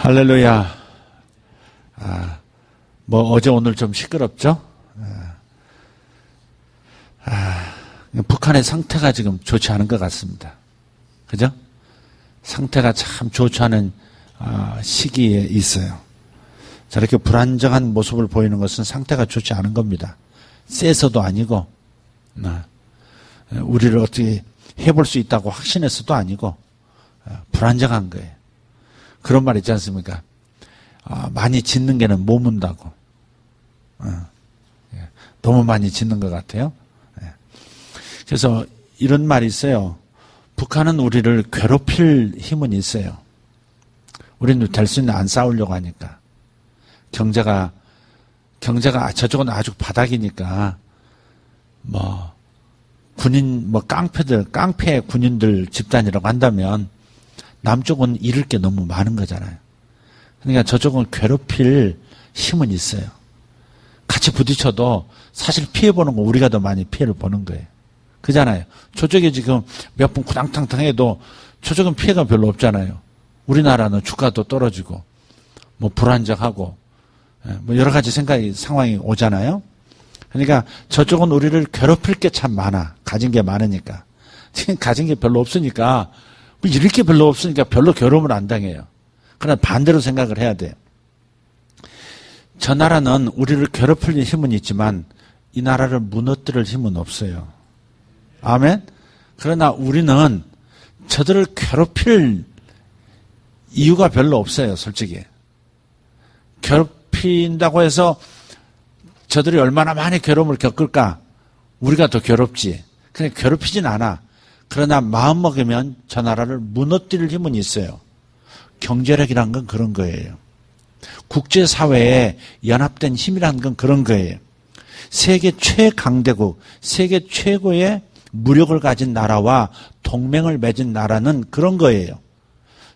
할렐루야. 뭐 어제 오늘 좀 시끄럽죠? 북한의 상태가 지금 좋지 않은 것 같습니다. 그죠? 상태가 참 좋지 않은 시기에 있어요. 저렇게 불안정한 모습을 보이는 것은 상태가 좋지 않은 겁니다. 세서도 아니고 우리를 어떻게 해볼 수 있다고 확신해서도 아니고 불안정한 거예요. 그런 말 있지 않습니까? 많이 짓는 게는 못 문다고. 너무 많이 짓는 것 같아요. 그래서 이런 말이 있어요. 북한은 우리를 괴롭힐 힘은 있어요. 우리는 될 수 있는 안 싸우려고 하니까. 경제가 저쪽은 아주 바닥이니까 군인 깡패 군인들 집단이라고 한다면 남쪽은 잃을 게 너무 많은 거잖아요. 그러니까 저쪽은 괴롭힐 힘은 있어요. 같이 부딪혀도 사실 피해보는 거 우리가 더 많이 피해를 보는 거예요. 그잖아요. 저쪽에 지금 몇 분 구당탕탕 해도 저쪽은 피해가 별로 없잖아요. 우리나라는 주가도 떨어지고 불안정하고 여러 가지 상황이 오잖아요. 그러니까 저쪽은 우리를 괴롭힐 게 참 많아. 가진 게 많으니까. 지금 가진 게 별로 없으니까 잃을 게 별로 없으니까 별로 괴로움을 안 당해요. 그러나 반대로 생각을 해야 돼요. 저 나라는 우리를 괴롭힐 힘은 있지만 이 나라를 무너뜨릴 힘은 없어요. 아멘? 그러나 우리는 저들을 괴롭힐 이유가 별로 없어요, 솔직히. 괴롭힌다고 해서 저들이 얼마나 많이 괴로움을 겪을까? 우리가 더 괴롭지. 그냥 괴롭히진 않아. 그러나 마음먹으면 저 나라를 무너뜨릴 힘은 있어요. 경제력이란 건 그런 거예요. 국제사회에 연합된 힘이란 건 그런 거예요. 세계 최강대국, 세계 최고의 무력을 가진 나라와 동맹을 맺은 나라는 그런 거예요.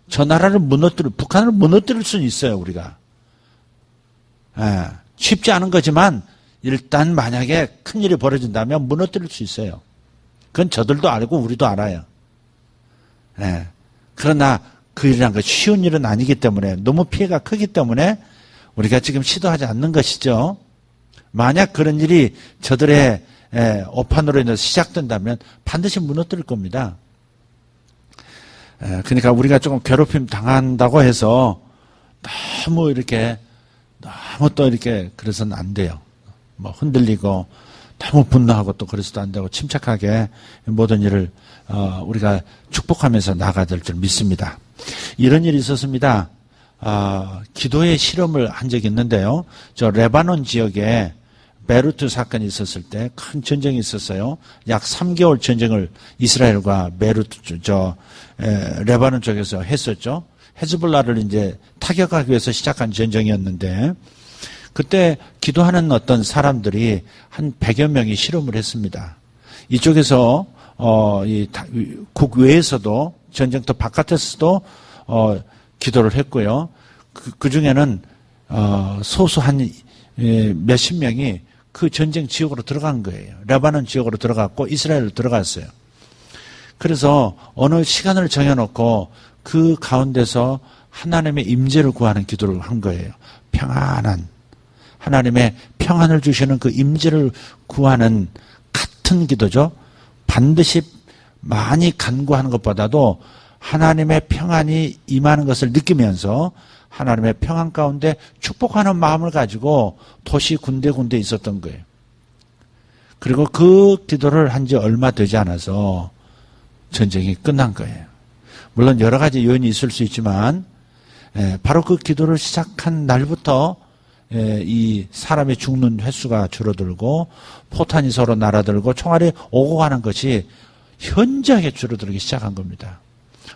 저 나라를 북한을 무너뜨릴 수는 있어요, 우리가. 쉽지 않은 거지만 일단 만약에 큰일이 벌어진다면 무너뜨릴 수 있어요. 그건 저들도 알고 우리도 알아요. 그러나 그 일이란 건 쉬운 일은 아니기 때문에 너무 피해가 크기 때문에 우리가 지금 시도하지 않는 것이죠. 만약 그런 일이 저들의 오판으로 인해서 시작된다면 반드시 무너뜨릴 겁니다. 그러니까 우리가 조금 괴롭힘 당한다고 해서 너무 또 이렇게 그래서는 안 돼요. 흔들리고 너무 분노하고 또 그래서도 안 되고 침착하게 모든 일을 우리가 축복하면서 나가야 될 줄 믿습니다. 이런 일이 있었습니다. 기도의 실험을 한 적이 있는데요. 저 레바논 지역에 베이루트 사건이 있었을 때 큰 전쟁이 있었어요. 약 3개월 전쟁을 이스라엘과 베이루트 레바논 쪽에서 했었죠. 헤즈볼라를 이제 타격하기 위해서 시작한 전쟁이었는데 그때 기도하는 어떤 사람들이 한 100여 명이 실험을 했습니다. 이쪽에서 국외에서도 전쟁터 바깥에서도 기도를 했고요. 그 중에는 소수한 몇십 명이 그 전쟁 지역으로 들어간 거예요. 레바논 지역으로 들어갔고 이스라엘로 들어갔어요. 그래서 어느 시간을 정해놓고 그 가운데서 하나님의 임재를 구하는 기도를 한 거예요. 평안한 하나님의 평안을 주시는 그 임재를 구하는 같은 기도죠. 반드시 많이 간구하는 것보다도 하나님의 평안이 임하는 것을 느끼면서 하나님의 평안 가운데 축복하는 마음을 가지고 도시 군데군데 있었던 거예요. 그리고 그 기도를 한 지 얼마 되지 않아서 전쟁이 끝난 거예요. 물론 여러 가지 요인이 있을 수 있지만 바로 그 기도를 시작한 날부터 이 사람이 죽는 횟수가 줄어들고 포탄이 서로 날아들고 총알이 오고 가는 것이 현저하게 줄어들기 시작한 겁니다.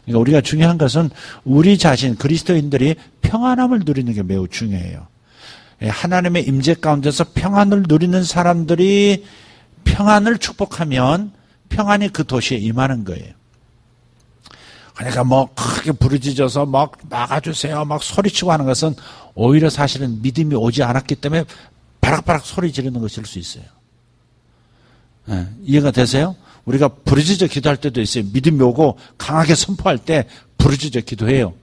그러니까 우리가 중요한 것은 우리 자신 그리스도인들이 평안함을 누리는 게 매우 중요해요. 하나님의 임재 가운데서 평안을 누리는 사람들이 평안을 축복하면 평안이 그 도시에 임하는 거예요. 그러니까 크게 부르짖어서 막아주세요 소리치고 하는 것은 오히려 사실은 믿음이 오지 않았기 때문에 바락바락 소리 지르는 것일 수 있어요. 이해가 되세요? 우리가 부르짖어 기도할 때도 있어요. 믿음이 오고 강하게 선포할 때 부르짖어 기도해요.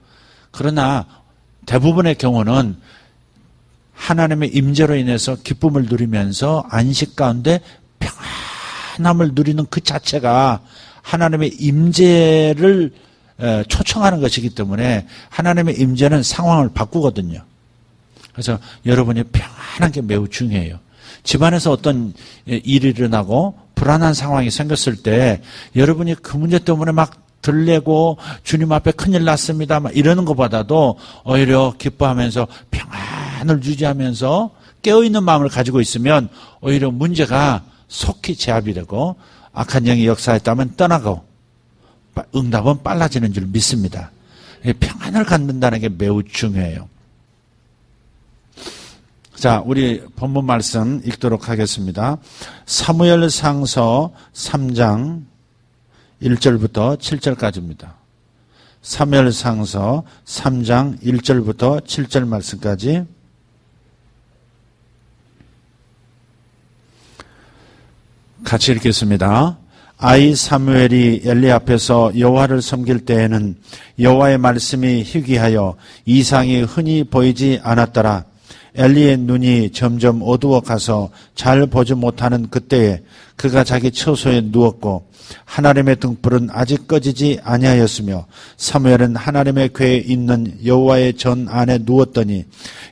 그러나 대부분의 경우는 하나님의 임재로 인해서 기쁨을 누리면서 안식 가운데 평안함을 누리는 그 자체가 하나님의 임재를 초청하는 것이기 때문에 하나님의 임재는 상황을 바꾸거든요. 그래서 여러분이 평안한 게 매우 중요해요. 집안에서 어떤 일이 일어나고 불안한 상황이 생겼을 때 여러분이 그 문제 때문에 막 들레고 주님 앞에 큰일 났습니다 막 이러는 것보다도 오히려 기뻐하면서 평안을 유지하면서 깨어있는 마음을 가지고 있으면 오히려 문제가 속히 제압이 되고 악한 영이 역사했다면 떠나고 응답은 빨라지는 줄 믿습니다. 평안을 갖는다는 게 매우 중요해요. 자, 우리 본문 말씀 읽도록 하겠습니다. 사무엘상서 3장 1절부터 7절까지입니다. 사무엘상서 3장 1절부터 7절 말씀까지 같이 읽겠습니다. 아이 사무엘이 엘리 앞에서 여호와를 섬길 때에는 여호와의 말씀이 희귀하여 이상이 흔히 보이지 않았더라. 엘리의 눈이 점점 어두워 가서 잘 보지 못하는 그때에 그가 자기 처소에 누웠고 하나님의 등불은 아직 꺼지지 아니하였으며 사무엘은 하나님의 궤에 있는 여호와의 전 안에 누웠더니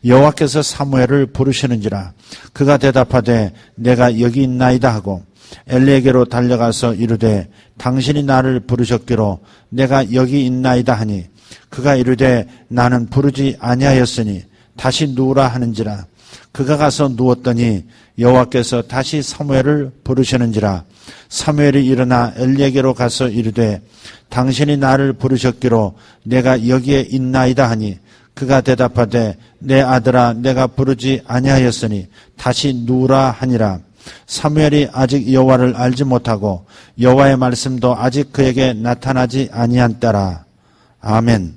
여호와께서 사무엘을 부르시는지라. 그가 대답하되 내가 여기 있나이다 하고 엘리에게로 달려가서 이르되 당신이 나를 부르셨기로 내가 여기 있나이다 하니 그가 이르되 나는 부르지 아니하였으니 다시 누우라 하는지라. 그가 가서 누웠더니 여호와께서 다시 사무엘을 부르시는지라. 사무엘이 일어나 엘리에게로 가서 이르되 당신이 나를 부르셨기로 내가 여기에 있나이다 하니 그가 대답하되 내 아들아 내가 부르지 아니하였으니 다시 누우라 하니라. 사무엘이 아직 여호와를 알지 못하고 여호와의 말씀도 아직 그에게 나타나지 아니한 때라. 아멘.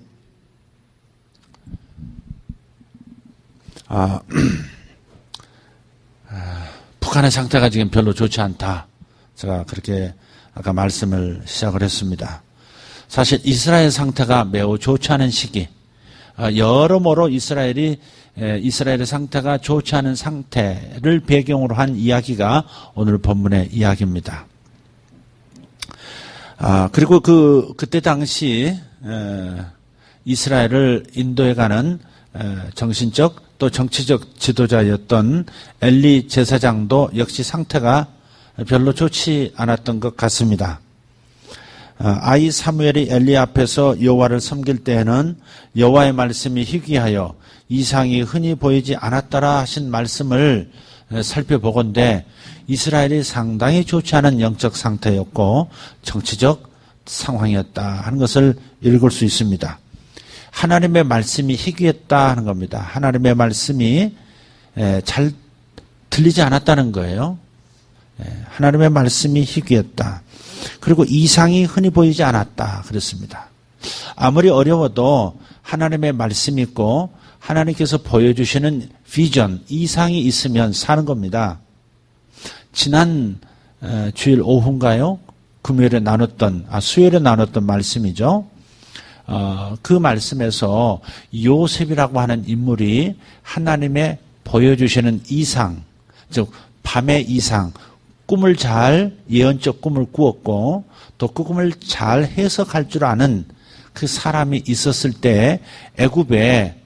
북한의 상태가 지금 별로 좋지 않다. 제가 그렇게 아까 말씀을 시작을 했습니다. 사실 이스라엘 상태가 매우 좋지 않은 시기, 여러모로 이스라엘의 상태가 좋지 않은 상태를 배경으로 한 이야기가 오늘 본문의 이야기입니다. 그리고 그때 당시 이스라엘을 인도해 가는 정신적 또 정치적 지도자였던 엘리 제사장도 역시 상태가 별로 좋지 않았던 것 같습니다. 아이 사무엘이 엘리 앞에서 여호와를 섬길 때에는 여호와의 말씀이 희귀하여 이상이 흔히 보이지 않았더라 하신 말씀을 살펴보건대 이스라엘이 상당히 좋지 않은 영적 상태였고 정치적 상황이었다 하는 것을 읽을 수 있습니다. 하나님의 말씀이 희귀했다 하는 겁니다. 하나님의 말씀이 잘 들리지 않았다는 거예요. 하나님의 말씀이 희귀했다. 그리고 이상이 흔히 보이지 않았다 그랬습니다. 아무리 어려워도 하나님의 말씀이 있고 하나님께서 보여주시는 비전, 이상이 있으면 사는 겁니다. 지난 주일 오후인가요? 수요일에 나눴던 말씀이죠. 그 말씀에서 요셉이라고 하는 인물이 하나님의 보여주시는 이상, 즉 밤의 이상, 꿈을 잘 예언적 꿈을 꾸었고 또 그 꿈을 잘 해석할 줄 아는 그 사람이 있었을 때 애굽에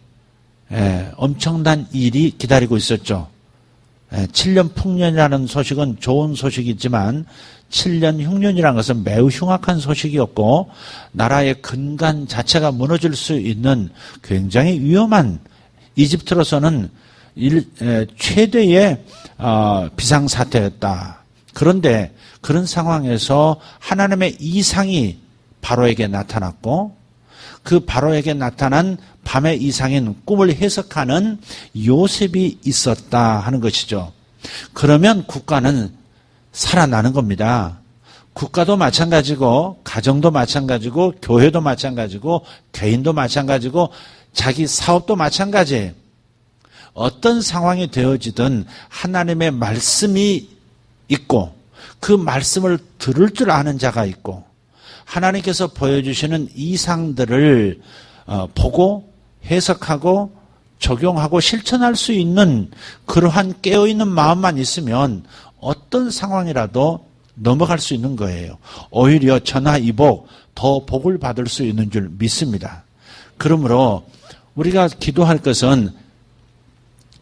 엄청난 일이 기다리고 있었죠. 7년 풍년이라는 소식은 좋은 소식이지만 7년 흉년이라는 것은 매우 흉악한 소식이었고 나라의 근간 자체가 무너질 수 있는 굉장히 위험한, 이집트로서는 최대의 비상사태였다. 그런데 그런 상황에서 하나님의 이상이 바로에게 나타났고 그 바로에게 나타난 밤의 이상인 꿈을 해석하는 요셉이 있었다 하는 것이죠. 그러면 국가는 살아나는 겁니다. 국가도 마찬가지고 가정도 마찬가지고 교회도 마찬가지고 개인도 마찬가지고 자기 사업도 마찬가지예요. 어떤 상황이 되어지든 하나님의 말씀이 있고 그 말씀을 들을 줄 아는 자가 있고 하나님께서 보여주시는 이상들을 보고 해석하고 적용하고 실천할 수 있는 그러한 깨어있는 마음만 있으면 어떤 상황이라도 넘어갈 수 있는 거예요. 오히려 전화이복 더 복을 받을 수 있는 줄 믿습니다. 그러므로 우리가 기도할 것은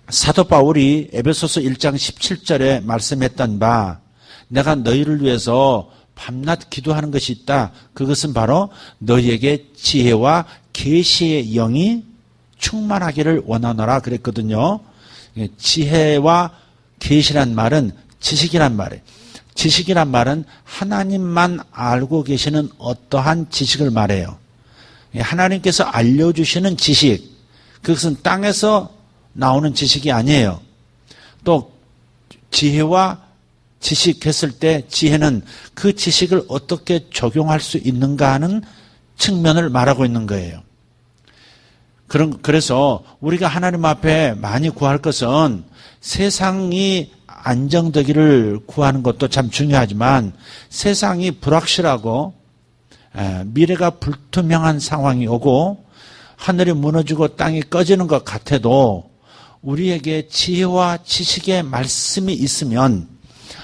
사도 바울이 에베소서 1장 17절에 말씀했던 바 내가 너희를 위해서 밤낮 기도하는 것이 있다. 그것은 바로 너희에게 지혜와 계시의 영이 충만하기를 원하노라 그랬거든요. 지혜와 계시란 말은 지식이란 말이에요. 지식이란 말은 하나님만 알고 계시는 어떠한 지식을 말해요. 하나님께서 알려주시는 지식, 그것은 땅에서 나오는 지식이 아니에요. 또 지혜와 지식 했을 때 지혜는 그 지식을 어떻게 적용할 수 있는가 하는 측면을 말하고 있는 거예요. 그래서 우리가 하나님 앞에 많이 구할 것은 세상이 안정되기를 구하는 것도 참 중요하지만 세상이 불확실하고 미래가 불투명한 상황이 오고 하늘이 무너지고 땅이 꺼지는 것 같아도 우리에게 지혜와 지식의 말씀이 있으면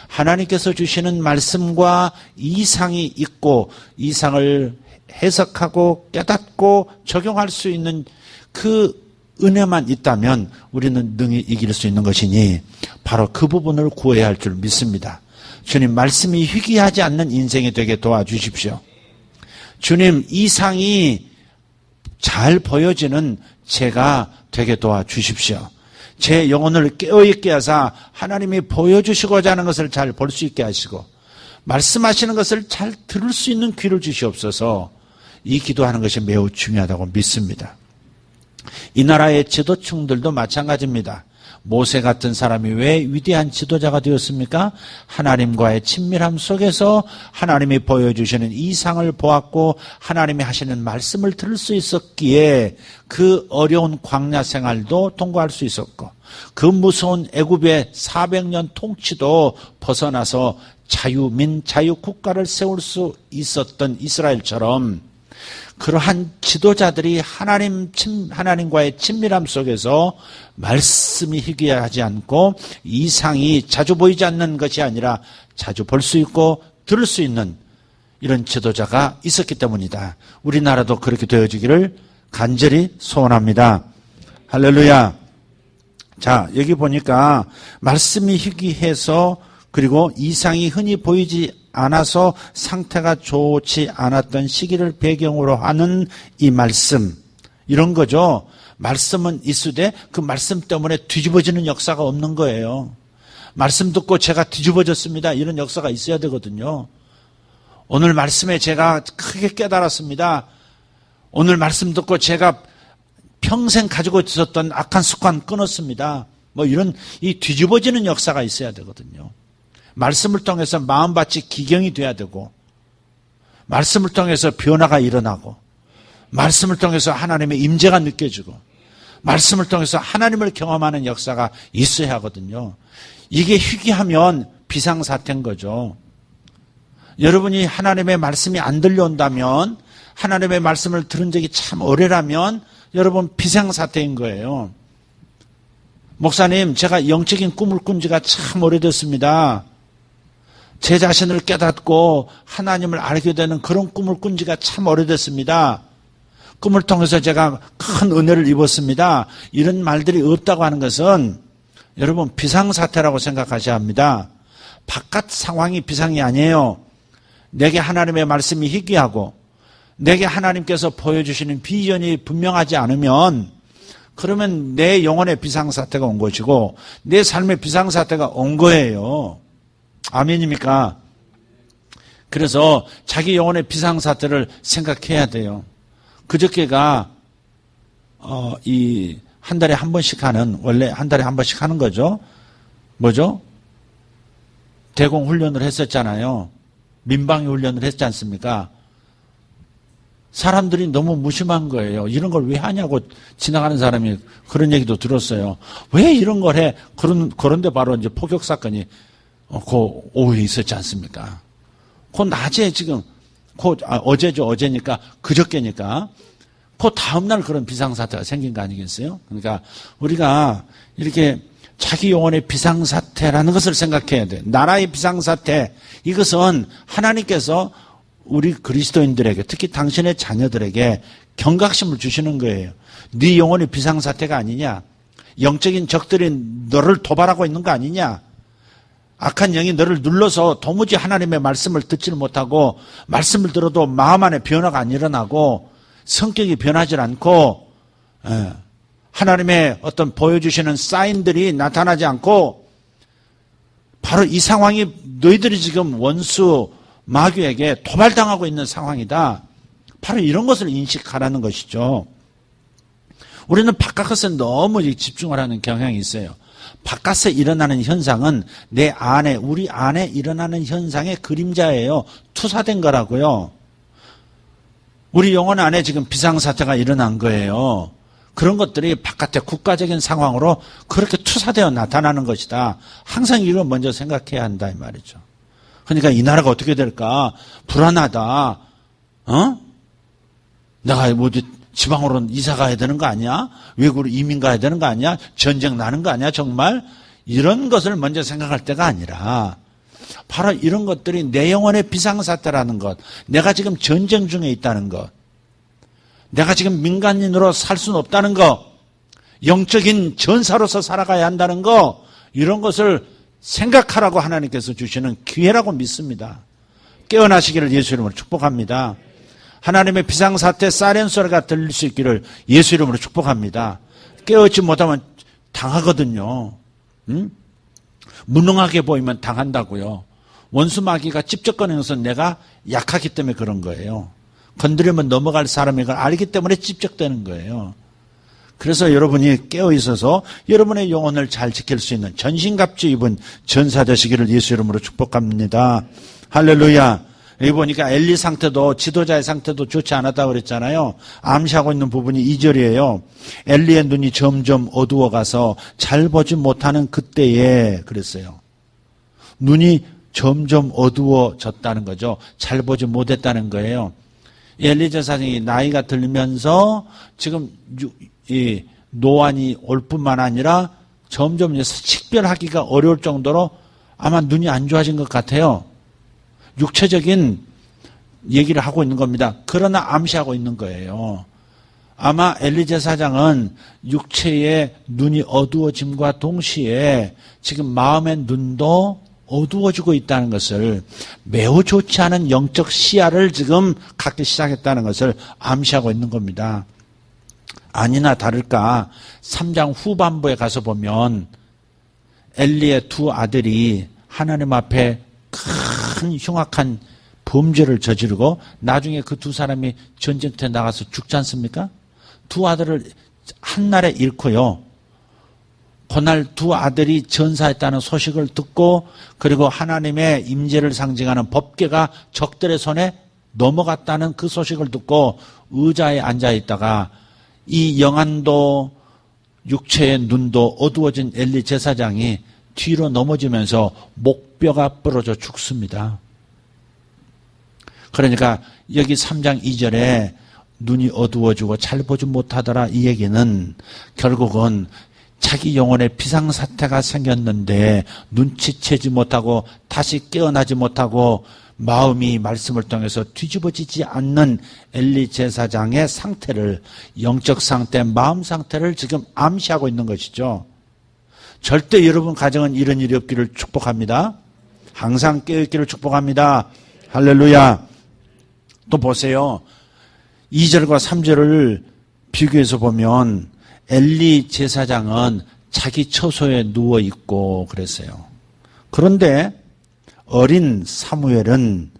하나님께서 주시는 말씀과 이상이 있고 이상을 해석하고 깨닫고 적용할 수 있는 그 은혜만 있다면 우리는 능히 이길 수 있는 것이니 바로 그 부분을 구해야 할 줄 믿습니다. 주님, 말씀이 희귀하지 않는 인생이 되게 도와주십시오. 주님, 이상이 잘 보여지는 제가 되게 도와주십시오. 제 영혼을 깨어있게 하사 하나님이 보여주시고자 하는 것을 잘 볼 수 있게 하시고 말씀하시는 것을 잘 들을 수 있는 귀를 주시옵소서. 이 기도하는 것이 매우 중요하다고 믿습니다. 이 나라의 지도층들도 마찬가지입니다. 모세 같은 사람이 왜 위대한 지도자가 되었습니까? 하나님과의 친밀함 속에서 하나님이 보여주시는 이상을 보았고 하나님이 하시는 말씀을 들을 수 있었기에 그 어려운 광야 생활도 통과할 수 있었고 그 무서운 애굽의 400년 통치도 벗어나서 자유민, 자유국가를 세울 수 있었던 이스라엘처럼 그러한 지도자들이 하나님과의 친밀함 속에서 말씀이 희귀하지 않고 이상이 자주 보이지 않는 것이 아니라 자주 볼 수 있고 들을 수 있는 이런 지도자가 있었기 때문이다. 우리나라도 그렇게 되어지기를 간절히 소원합니다. 할렐루야. 자, 여기 보니까 말씀이 희귀해서 그리고 이상이 흔히 보이지 않아서 상태가 좋지 않았던 시기를 배경으로 하는 이 말씀, 이런 거죠. 말씀은 있으되 그 말씀 때문에 뒤집어지는 역사가 없는 거예요. 말씀 듣고 제가 뒤집어졌습니다. 이런 역사가 있어야 되거든요. 오늘 말씀에 제가 크게 깨달았습니다. 오늘 말씀 듣고 제가 평생 가지고 있었던 악한 습관 끊었습니다. 뭐 이런 이 뒤집어지는 역사가 있어야 되거든요. 말씀을 통해서 마음밭이 기경이 돼야 되고 말씀을 통해서 변화가 일어나고 말씀을 통해서 하나님의 임재가 느껴지고 말씀을 통해서 하나님을 경험하는 역사가 있어야 하거든요. 이게 희귀하면 비상사태인 거죠. 여러분이 하나님의 말씀이 안 들려온다면 하나님의 말씀을 들은 적이 참 오래라면 여러분 비상사태인 거예요. 목사님, 제가 영적인 꿈을 꾼 지가 참 오래됐습니다. 제 자신을 깨닫고 하나님을 알게 되는 그런 꿈을 꾼 지가 참 오래됐습니다. 꿈을 통해서 제가 큰 은혜를 입었습니다. 이런 말들이 없다고 하는 것은 여러분 비상사태라고 생각하셔야 합니다. 바깥 상황이 비상이 아니에요. 내게 하나님의 말씀이 희귀하고 내게 하나님께서 보여주시는 비전이 분명하지 않으면 그러면 내 영혼의 비상사태가 온 것이고 내 삶의 비상사태가 온 거예요. 아멘입니까? 그래서 자기 영혼의 비상사태를 생각해야 돼요. 그저께가 이 한 달에 한 번씩 하는, 원래 한 달에 한 번씩 하는 거죠. 뭐죠? 대공 훈련을 했었잖아요. 민방위 훈련을 했지 않습니까? 사람들이 너무 무심한 거예요. 이런 걸 왜 하냐고 지나가는 사람이 그런 얘기도 들었어요. 왜 이런 걸 해? 그런데 바로 이제 포격 사건이 그 오후에 있었지 않습니까? 그 낮에 지금, 어제죠. 어제니까, 그저께니까. 그 다음날 그런 비상사태가 생긴 거 아니겠어요? 그러니까 우리가 이렇게 자기 영혼의 비상사태라는 것을 생각해야 돼요. 나라의 비상사태, 이것은 하나님께서 우리 그리스도인들에게, 특히 당신의 자녀들에게 경각심을 주시는 거예요. 네 영혼이 비상사태가 아니냐? 영적인 적들이 너를 도발하고 있는 거 아니냐? 악한 영이 너를 눌러서 도무지 하나님의 말씀을 듣지를 못하고, 말씀을 들어도 마음 안에 변화가 안 일어나고 성격이 변하지 않고, 하나님의 어떤 보여주시는 사인들이 나타나지 않고, 바로 이 상황이 너희들이 지금 원수 마귀에게 도발당하고 있는 상황이다. 바로 이런 것을 인식하라는 것이죠. 우리는 바깥것에 너무 집중을 하는 경향이 있어요. 바깥에 일어나는 현상은 내 안에, 우리 안에 일어나는 현상의 그림자예요. 투사된 거라고요. 우리 영혼 안에 지금 비상사태가 일어난 거예요. 그런 것들이 바깥의 국가적인 상황으로 그렇게 투사되어 나타나는 것이다. 항상 이걸 먼저 생각해야 한다 이 말이죠. 그러니까 이 나라가 어떻게 될까? 불안하다. 내가 어디 지방으로 이사 가야 되는 거 아니야? 외국으로 이민 가야 되는 거 아니야? 전쟁 나는 거 아니야? 정말? 이런 것을 먼저 생각할 때가 아니라 바로 이런 것들이 내 영혼의 비상사태라는 것, 내가 지금 전쟁 중에 있다는 것, 내가 지금 민간인으로 살 수는 없다는 것, 영적인 전사로서 살아가야 한다는 것, 이런 것을 생각하라고 하나님께서 주시는 기회라고 믿습니다. 깨어나시기를 예수 이름으로 축복합니다. 하나님의 비상사태 사이렌 소리가 들릴 수 있기를 예수 이름으로 축복합니다. 깨어있지 못하면 당하거든요. 무능하게 보이면 당한다고요. 원수 마귀가 찝쩍거리면서 내가 약하기 때문에 그런 거예요. 건드리면 넘어갈 사람이 걸 알기 때문에 찝쩍대는 거예요. 그래서 여러분이 깨어있어서 여러분의 영혼을 잘 지킬 수 있는 전신갑주 입은 전사 되시기를 예수 이름으로 축복합니다. 할렐루야. 여기 보니까 엘리 상태도, 지도자의 상태도 좋지 않았다고 그랬잖아요. 암시하고 있는 부분이 2절이에요. 엘리의 눈이 점점 어두워가서 잘 보지 못하는 그때에 그랬어요. 눈이 점점 어두워졌다는 거죠. 잘 보지 못했다는 거예요. 엘리 제사장이 나이가 들면서 지금 이 노안이 올 뿐만 아니라 점점 식별하기가 어려울 정도로 아마 눈이 안 좋아진 것 같아요. 육체적인 얘기를 하고 있는 겁니다. 그러나 암시하고 있는 거예요. 아마 엘리 제사장은 육체의 눈이 어두워짐과 동시에 지금 마음의 눈도 어두워지고 있다는 것을, 매우 좋지 않은 영적 시야를 지금 갖기 시작했다는 것을 암시하고 있는 겁니다. 아니나 다를까 3장 후반부에 가서 보면 엘리의 두 아들이 하나님 앞에 큰 흉악한 범죄를 저지르고 나중에 그 두 사람이 전쟁터에 나가서 죽지 않습니까? 두 아들을 한날에 잃고요. 그날 두 아들이 전사했다는 소식을 듣고, 그리고 하나님의 임재를 상징하는 법궤가 적들의 손에 넘어갔다는 그 소식을 듣고 의자에 앉아 있다가 이 영안도 육체의 눈도 어두워진 엘리 제사장이 뒤로 넘어지면서 목뼈가 부러져 죽습니다. 그러니까 여기 3장 2절에 눈이 어두워지고 잘 보지 못하더라, 이 얘기는 결국은 자기 영혼에 비상사태가 생겼는데 눈치채지 못하고 다시 깨어나지 못하고 마음이 말씀을 통해서 뒤집어지지 않는 엘리 제사장의 상태를, 영적 상태, 마음 상태를 지금 암시하고 있는 것이죠. 절대 여러분 가정은 이런 일이 없기를 축복합니다. 항상 깨어있기를 축복합니다. 할렐루야. 또 보세요. 2절과 3절을 비교해서 보면 엘리 제사장은 자기 처소에 누워있고 그랬어요. 그런데 어린 사무엘은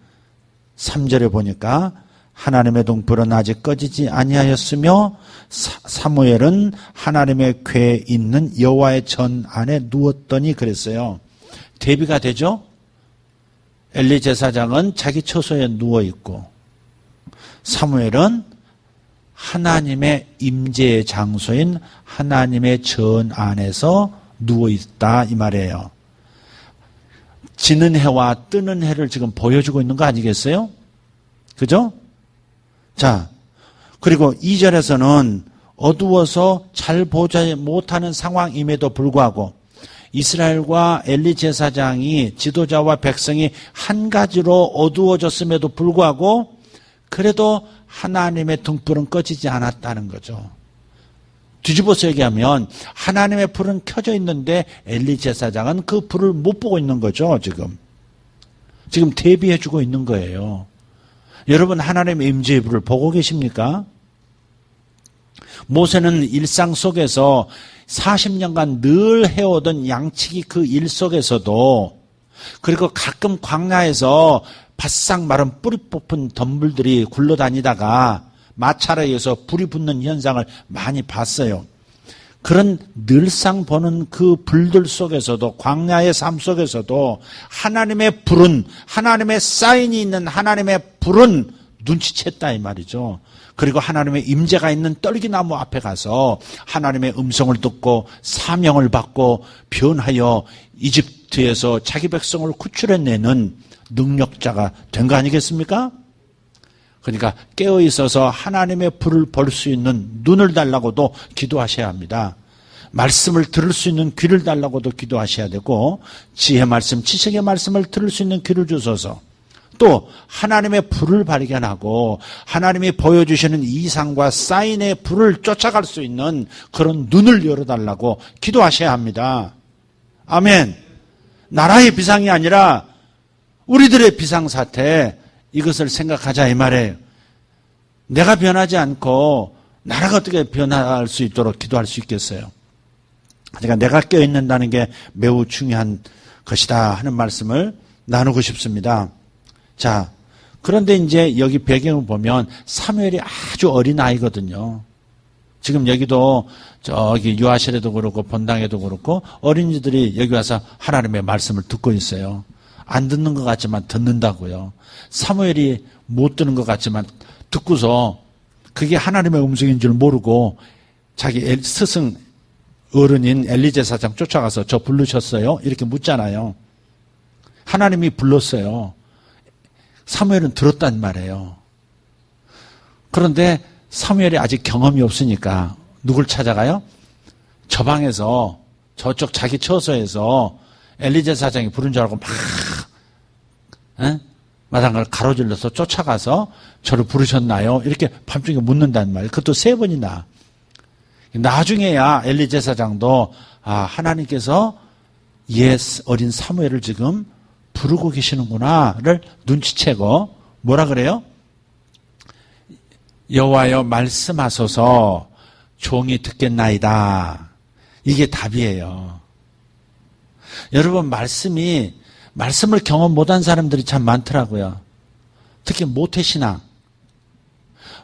3절에 보니까 하나님의 등불은 아직 꺼지지 아니하였으며 사무엘은 하나님의 궤에 있는 여호와의 전 안에 누웠더니 그랬어요. 대비가 되죠? 엘리 제사장은 자기 처소에 누워있고 사무엘은 하나님의 임재의 장소인 하나님의 전 안에서 누워있다 이 말이에요. 지는 해와 뜨는 해를 지금 보여주고 있는 거 아니겠어요? 그죠? 자, 그리고 2절에서는 어두워서 잘 보지 못하는 상황임에도 불구하고 이스라엘과 엘리 제사장이 지도자와 백성이 한 가지로 어두워졌음에도 불구하고 그래도 하나님의 등불은 꺼지지 않았다는 거죠. 뒤집어서 얘기하면 하나님의 불은 켜져 있는데 엘리 제사장은 그 불을 못 보고 있는 거죠. 지금 대비해주고 있는 거예요. 여러분 하나님의 임재의 불을 보고 계십니까? 모세는 일상 속에서 40년간 늘 해오던 양치기 그 일 속에서도 그리고 가끔 광야에서 바싹 마른 뿌리 뽑힌 덤불들이 굴러다니다가 마찰에 의해서 불이 붙는 현상을 많이 봤어요. 그런 늘상 보는 그 불들 속에서도 광야의 삶 속에서도 하나님의 불은 하나님의 사인이 있는 하나님의 불은 눈치챘다 이 말이죠. 그리고 하나님의 임재가 있는 떨기나무 앞에 가서 하나님의 음성을 듣고 사명을 받고 변하여 이집트에서 자기 백성을 구출해내는 능력자가 된 거 아니겠습니까? 그러니까 깨어 있어서 하나님의 불을 볼 수 있는 눈을 달라고도 기도하셔야 합니다. 말씀을 들을 수 있는 귀를 달라고도 기도하셔야 되고 지혜 말씀, 지식의 말씀을 들을 수 있는 귀를 주소서. 또 하나님의 불을 발견하고 하나님이 보여주시는 이상과 사인의 불을 쫓아갈 수 있는 그런 눈을 열어달라고 기도하셔야 합니다. 아멘. 나라의 비상이 아니라 우리들의 비상사태, 이것을 생각하자 이 말이에요. 내가 변하지 않고 나라가 어떻게 변할 수 있도록 기도할 수 있겠어요? 그러니까 내가 깨어있는다는 게 매우 중요한 것이다 하는 말씀을 나누고 싶습니다. 자, 그런데 이제 여기 배경을 보면 사무엘이 아주 어린 아이거든요. 지금 여기도 저기 유아실에도 그렇고 본당에도 그렇고 어린이들이 여기 와서 하나님의 말씀을 듣고 있어요. 안 듣는 것 같지만 듣는다고요. 사무엘이 못 듣는 것 같지만 듣고서 그게 하나님의 음성인 줄 모르고 자기 스승 어른인 엘리 제사장 쫓아가서 저 부르셨어요? 이렇게 묻잖아요. 하나님이 불렀어요. 사무엘은 들었단 말이에요. 그런데 사무엘이 아직 경험이 없으니까 누굴 찾아가요? 저 방에서 저쪽 자기 처소에서 엘리 제사장이 부른 줄 알고 막 마당을 가로질러서 쫓아가서 저를 부르셨나요? 이렇게 밤중에 묻는단 말이에요. 그것도 3번이나. 나중에야 엘리 제사장도 하나님께서 어린 사무엘을 지금 부르고 계시는구나를 눈치채고 뭐라 그래요? 여호와여 말씀하소서 종이 듣겠나이다. 이게 답이에요. 여러분 말씀을 경험 못한 사람들이 참 많더라고요. 특히 모태신앙.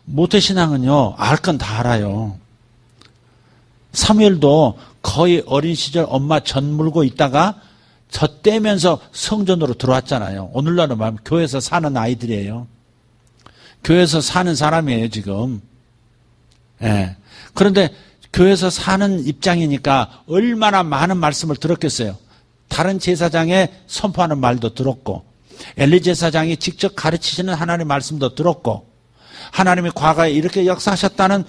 모태신앙은요, 알 건 다 알아요. 사무엘도 거의 어린 시절 엄마 젖 물고 있다가 젖 떼면서 성전으로 들어왔잖아요. 오늘날은 말하면 교회에서 사는 아이들이에요. 교회에서 사는 사람이에요, 지금. 예. 그런데 교회에서 사는 입장이니까 얼마나 많은 말씀을 들었겠어요. 다른 제사장의 선포하는 말도 들었고 엘리 제사장이 직접 가르치시는 하나님의 말씀도 들었고 하나님이 과거에 이렇게 역사하셨다는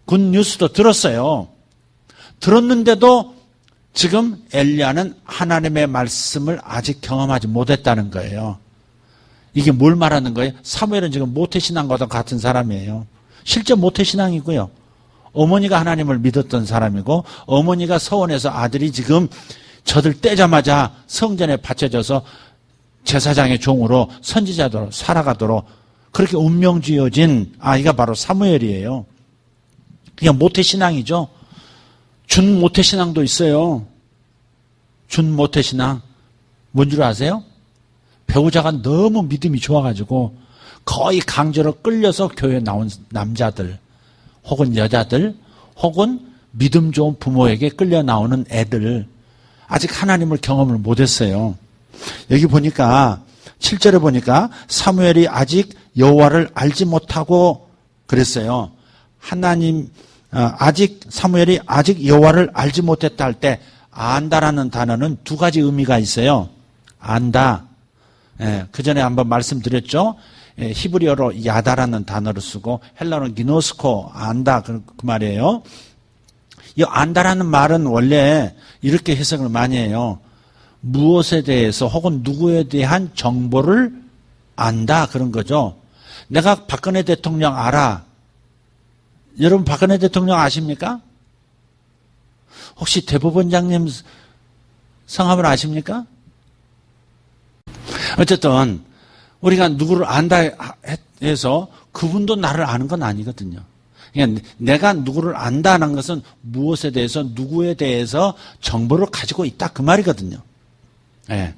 굿뉴스도 들었어요. 들었는데도 지금 엘리야는 하나님의 말씀을 아직 경험하지 못했다는 거예요. 이게 뭘 말하는 거예요? 사무엘은 지금 모태신앙과도 같은 사람이에요. 실제 모태신앙이고요. 어머니가 하나님을 믿었던 사람이고 어머니가 서원해서 아들이 지금 젖을 떼자마자 성전에 바쳐져서 제사장의 종으로 선지자로 살아가도록 그렇게 운명 지어진 아이가 바로 사무엘이에요. 그냥 모태신앙이죠. 준 모태신앙도 있어요. 준 모태신앙. 뭔 줄 아세요? 배우자가 너무 믿음이 좋아가지고 거의 강제로 끌려서 교회에 나온 남자들 혹은 여자들 혹은 믿음 좋은 부모에게 끌려 나오는 애들 아직 하나님을 경험을 못했어요. 여기 보니까 7절에 보니까 사무엘이 아직 여호와를 알지 못하고 그랬어요. 사무엘이 아직 여호와를 알지 못했다 할 때 안다라는 단어는 2가지 의미가 있어요. 안다. 그 전에 한번 말씀드렸죠. 히브리어로 야다라는 단어를 쓰고 헬라어로 기노스코, 안다 그 말이에요. 이 안다라는 말은 원래 이렇게 해석을 많이 해요. 무엇에 대해서 혹은 누구에 대한 정보를 안다 그런 거죠. 내가 박근혜 대통령 알아. 여러분 박근혜 대통령 아십니까? 혹시 대법원장님 성함을 아십니까? 어쨌든 우리가 누구를 안다 해서 그분도 나를 아는 건 아니거든요. 그러니까 내가 누구를 안다는 것은 무엇에 대해서 누구에 대해서 정보를 가지고 있다 그 말이거든요. 네.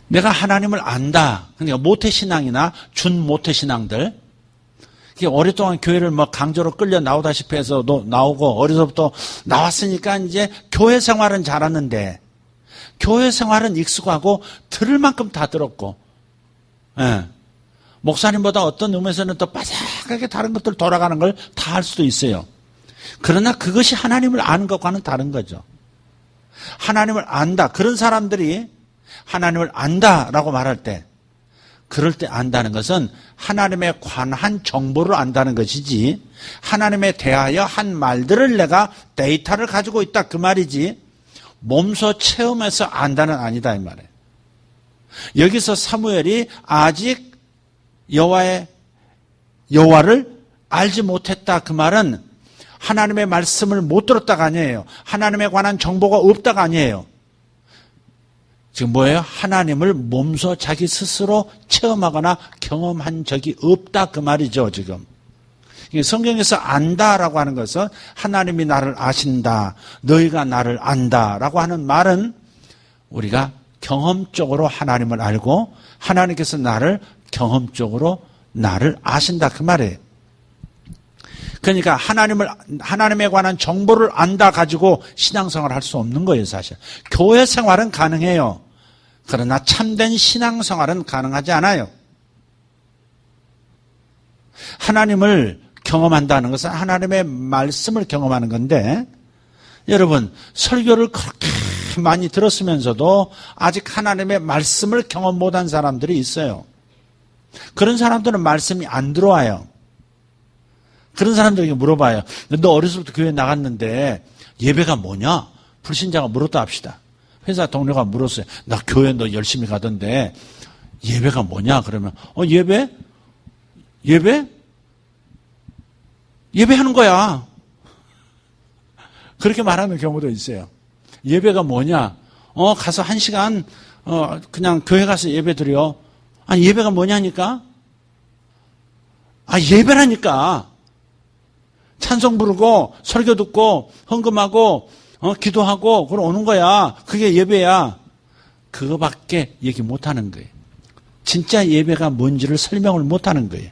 내가 하나님을 안다. 그러니까 모태신앙이나 준모태신앙들 오랫동안 교회를 뭐 강제로 끌려 나오다시피 해서 나오고 어려서부터 나왔으니까 이제 교회 생활은 잘하는데 교회 생활은 익숙하고 들을 만큼 다 들었고 예. 목사님보다 어떤 의미에서는 더 바삭하게 다른 것들 돌아가는 걸 다 할 수도 있어요. 그러나 그것이 하나님을 아는 것과는 다른 거죠. 하나님을 안다. 그런 사람들이 하나님을 안다라고 말할 때 그럴 때 안다는 것은 하나님에 관한 정보를 안다는 것이지 하나님에 대하여 한 말들을 내가 데이터를 가지고 있다 그 말이지 몸소 체험해서 안다는 아니다 이 말이에요. 여기서 사무엘이 아직 여호와를 알지 못했다 그 말은 하나님의 말씀을 못 들었다가 아니에요. 하나님에 관한 정보가 없다가 아니에요. 지금 뭐예요? 하나님을 몸소 자기 스스로 체험하거나 경험한 적이 없다 그 말이죠 지금. 성경에서 안다라고 하는 것은 하나님이 나를 아신다, 너희가 나를 안다라고 하는 말은 우리가 경험적으로 하나님을 알고 하나님께서 나를 경험적으로 나를 아신다 그 말이에요. 그러니까 하나님에 관한 정보를 안다 가지고 신앙생활을 할 수 없는 거예요 사실. 교회 생활은 가능해요. 그러나 참된 신앙생활은 가능하지 않아요. 하나님을 경험한다는 것은 하나님의 말씀을 경험하는 건데 여러분 설교를 그렇게 많이 들었으면서도 아직 하나님의 말씀을 경험 못한 사람들이 있어요. 그런 사람들은 말씀이 안 들어와요. 그런 사람들에게 물어봐요. 너 어렸을 때 교회 나갔는데 예배가 뭐냐? 불신자가 물었다 합시다. 회사 동료가 물었어요. 나 교회 너 열심히 가던데 예배가 뭐냐? 그러면 예배하는 거야. 그렇게 말하는 경우도 있어요. 예배가 뭐냐? 가서 1시간 그냥 교회 가서 예배 드려. 아니 예배가 뭐냐니까? 예배라니까. 찬송 부르고 설교 듣고 헌금하고 기도하고 그러 오는 거야. 그게 예배야. 그거밖에 얘기 못하는 거예요. 진짜 예배가 뭔지를 설명을 못하는 거예요.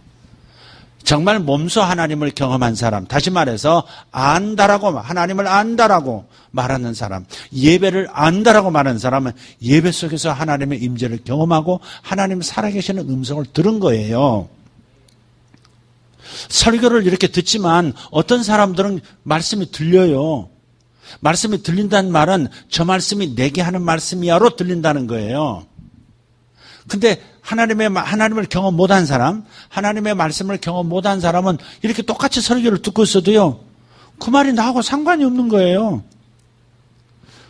정말 몸소 하나님을 경험한 사람, 다시 말해서 하나님을 안다라고 말하는 사람, 예배를 안다라고 말하는 사람은 예배 속에서 하나님의 임재를 경험하고 하나님 살아계시는 음성을 들은 거예요. 설교를 이렇게 듣지만 어떤 사람들은 말씀이 들려요. 말씀이 들린다는 말은 저 말씀이 내게 하는 말씀이야로 들린다는 거예요. 근데 하나님을 경험 못한 사람, 하나님의 말씀을 경험 못한 사람은 이렇게 똑같이 설교를 듣고 있어도요, 그 말이 나하고 상관이 없는 거예요.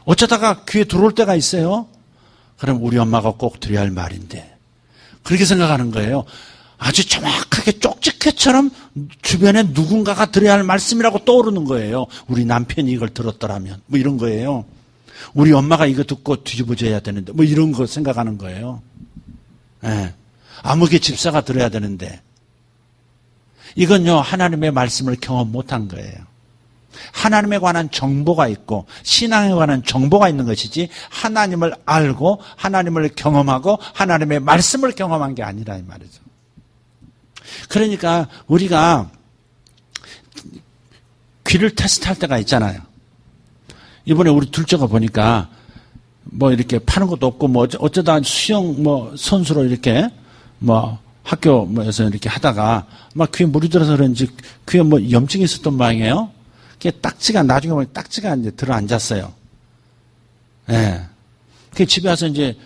어쩌다가 귀에 들어올 때가 있어요. 그럼 우리 엄마가 꼭 드려야 할 말인데. 그렇게 생각하는 거예요. 아주 정확하게 쪽집게처럼 주변에 누군가가 들어야 할 말씀이라고 떠오르는 거예요. 우리 남편이 이걸 들었더라면. 뭐 이런 거예요. 우리 엄마가 이거 듣고 뒤집어져야 되는데. 뭐 이런 거 생각하는 거예요. 예. 아무개 집사가 들어야 되는데. 이건요, 하나님의 말씀을 경험 못한 거예요. 하나님에 관한 정보가 있고 신앙에 관한 정보가 있는 것이지 하나님을 알고 하나님을 경험하고 하나님의 말씀을 경험한 게 아니라 이 말이죠. 그러니까 우리가 귀를 테스트할 때가 있잖아요. 이번에 우리 둘째가 보니까 뭐 이렇게 파는 것도 없고 뭐 어쩌다 수영 뭐 선수로 이렇게 뭐 학교 뭐에서 이렇게 하다가 막 귀에 물이 들어서 그런지 귀에 뭐 염증이 있었던 모양이에요. 그게 딱지가 나중에 보면 딱지가 이제 들어 앉았어요. 예. 그 집에 와서 이제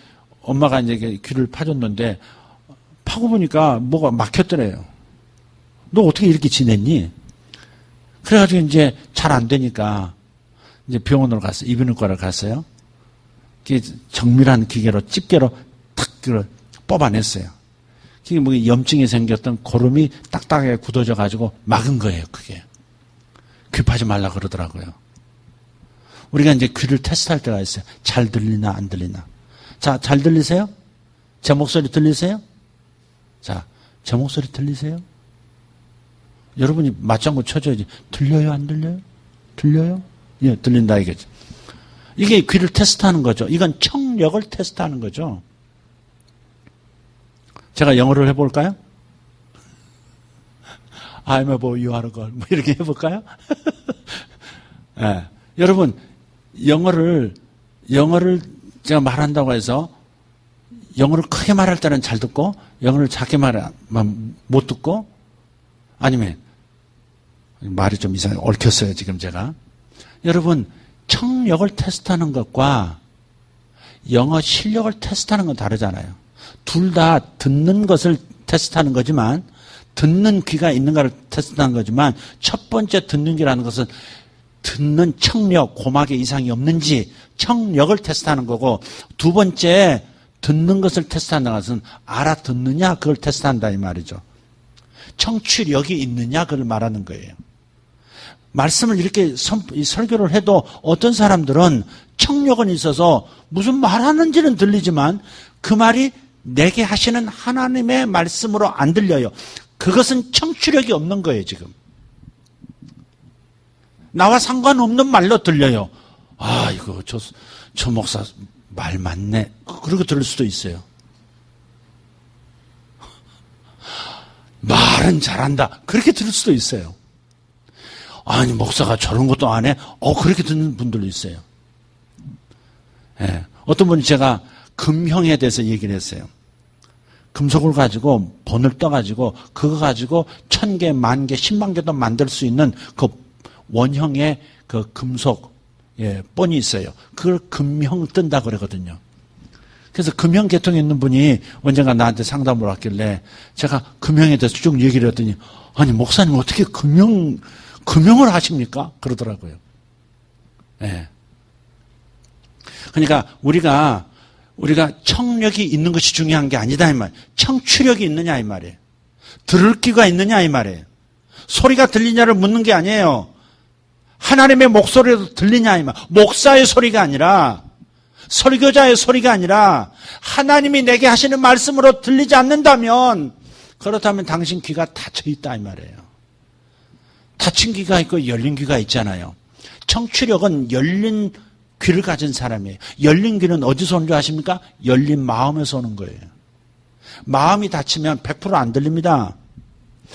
엄마가 이제 귀를 파줬는데 파고 보니까 뭐가 막혔더래요. 너 어떻게 이렇게 지냈니? 그래가지고 이제 잘 안 되니까 이제 병원으로 갔어요. 이비인후과를 갔어요. 정밀한 기계로 집게로 탁 뽑아냈어요. 그게 뭐 염증이 생겼던 고름이 딱딱하게 굳어져 가지고 막은 거예요. 그게 귀 파지 말라 그러더라고요. 우리가 이제 귀를 테스트할 때가 있어요. 잘 들리나 안 들리나. 자, 잘 들리세요? 제 목소리 들리세요? 자, 제 목소리 들리세요? 여러분이 맞장구 쳐줘야지. 들려요? 안 들려요? 들려요? 예, 들린다 이거죠. 이게 귀를 테스트하는 거죠. 이건 청력을 테스트하는 거죠. 제가 영어를 해볼까요? I'm a boy, you are a girl. 뭐 이렇게 해볼까요? 예. 여러분, 영어를 제가 말한다고 해서 영어를 크게 말할 때는 잘 듣고 영어를 작게 말하면 못 듣고 아니면 말이 좀 이상하게 얽혔어요, 지금 제가. 여러분, 청력을 테스트하는 것과 영어 실력을 테스트하는 건 다르잖아요. 둘 다 듣는 것을 테스트하는 거지만 듣는 귀가 있는가를 테스트하는 거지만 첫 번째 듣는 귀라는 것은 듣는 청력, 고막에 이상이 없는지 청력을 테스트하는 거고 두 번째 듣는 것을 테스트한다는 것은 알아듣느냐 그걸 테스트한다 이 말이죠. 청취력이 있느냐 그걸 말하는 거예요. 말씀을 이렇게 설교를 해도 어떤 사람들은 청력은 있어서 무슨 말하는지는 들리지만 그 말이 내게 하시는 하나님의 말씀으로 안 들려요. 그것은 청취력이 없는 거예요, 지금. 나와 상관없는 말로 들려요. 아, 이거 저 목사 말 맞네. 그러고 들을 수도 있어요. 말은 잘한다. 그렇게 들을 수도 있어요. 아니, 목사가 저런 것도 안 해? 그렇게 듣는 분들도 있어요. 예. 어떤 분이 제가 금형에 대해서 얘기를 했어요. 금속을 가지고 본을 떠가지고 그거 가지고 1000개, 10,000개, 10만 개도 만들 수 있는 그 원형의 그 금속 본이 있어요. 그걸 금형 뜬다 그러거든요. 그래서 금형 계통에 있는 분이 언젠가 나한테 상담을 왔길래 제가 금형에 대해서 쭉 얘기를 했더니 아니 목사님 어떻게 금형을 하십니까? 그러더라고요. 예. 그러니까 우리가 청력이 있는 것이 중요한 게 아니다 이 말이에요. 청취력이 있느냐 이 말이에요. 들을 귀가 있느냐 이 말이에요. 소리가 들리냐를 묻는 게 아니에요. 하나님의 목소리도 들리냐 이 말. 목사의 소리가 아니라 설교자의 소리가 아니라 하나님이 내게 하시는 말씀으로 들리지 않는다면 그렇다면 당신 귀가 닫혀 있다 이 말이에요. 닫힌 귀가 있고 열린 귀가 있잖아요. 청취력은 열린 귀를 가진 사람이에요. 열린 귀는 어디서 오는 줄 아십니까? 열린 마음에서 오는 거예요. 마음이 닫히면 100% 안 들립니다.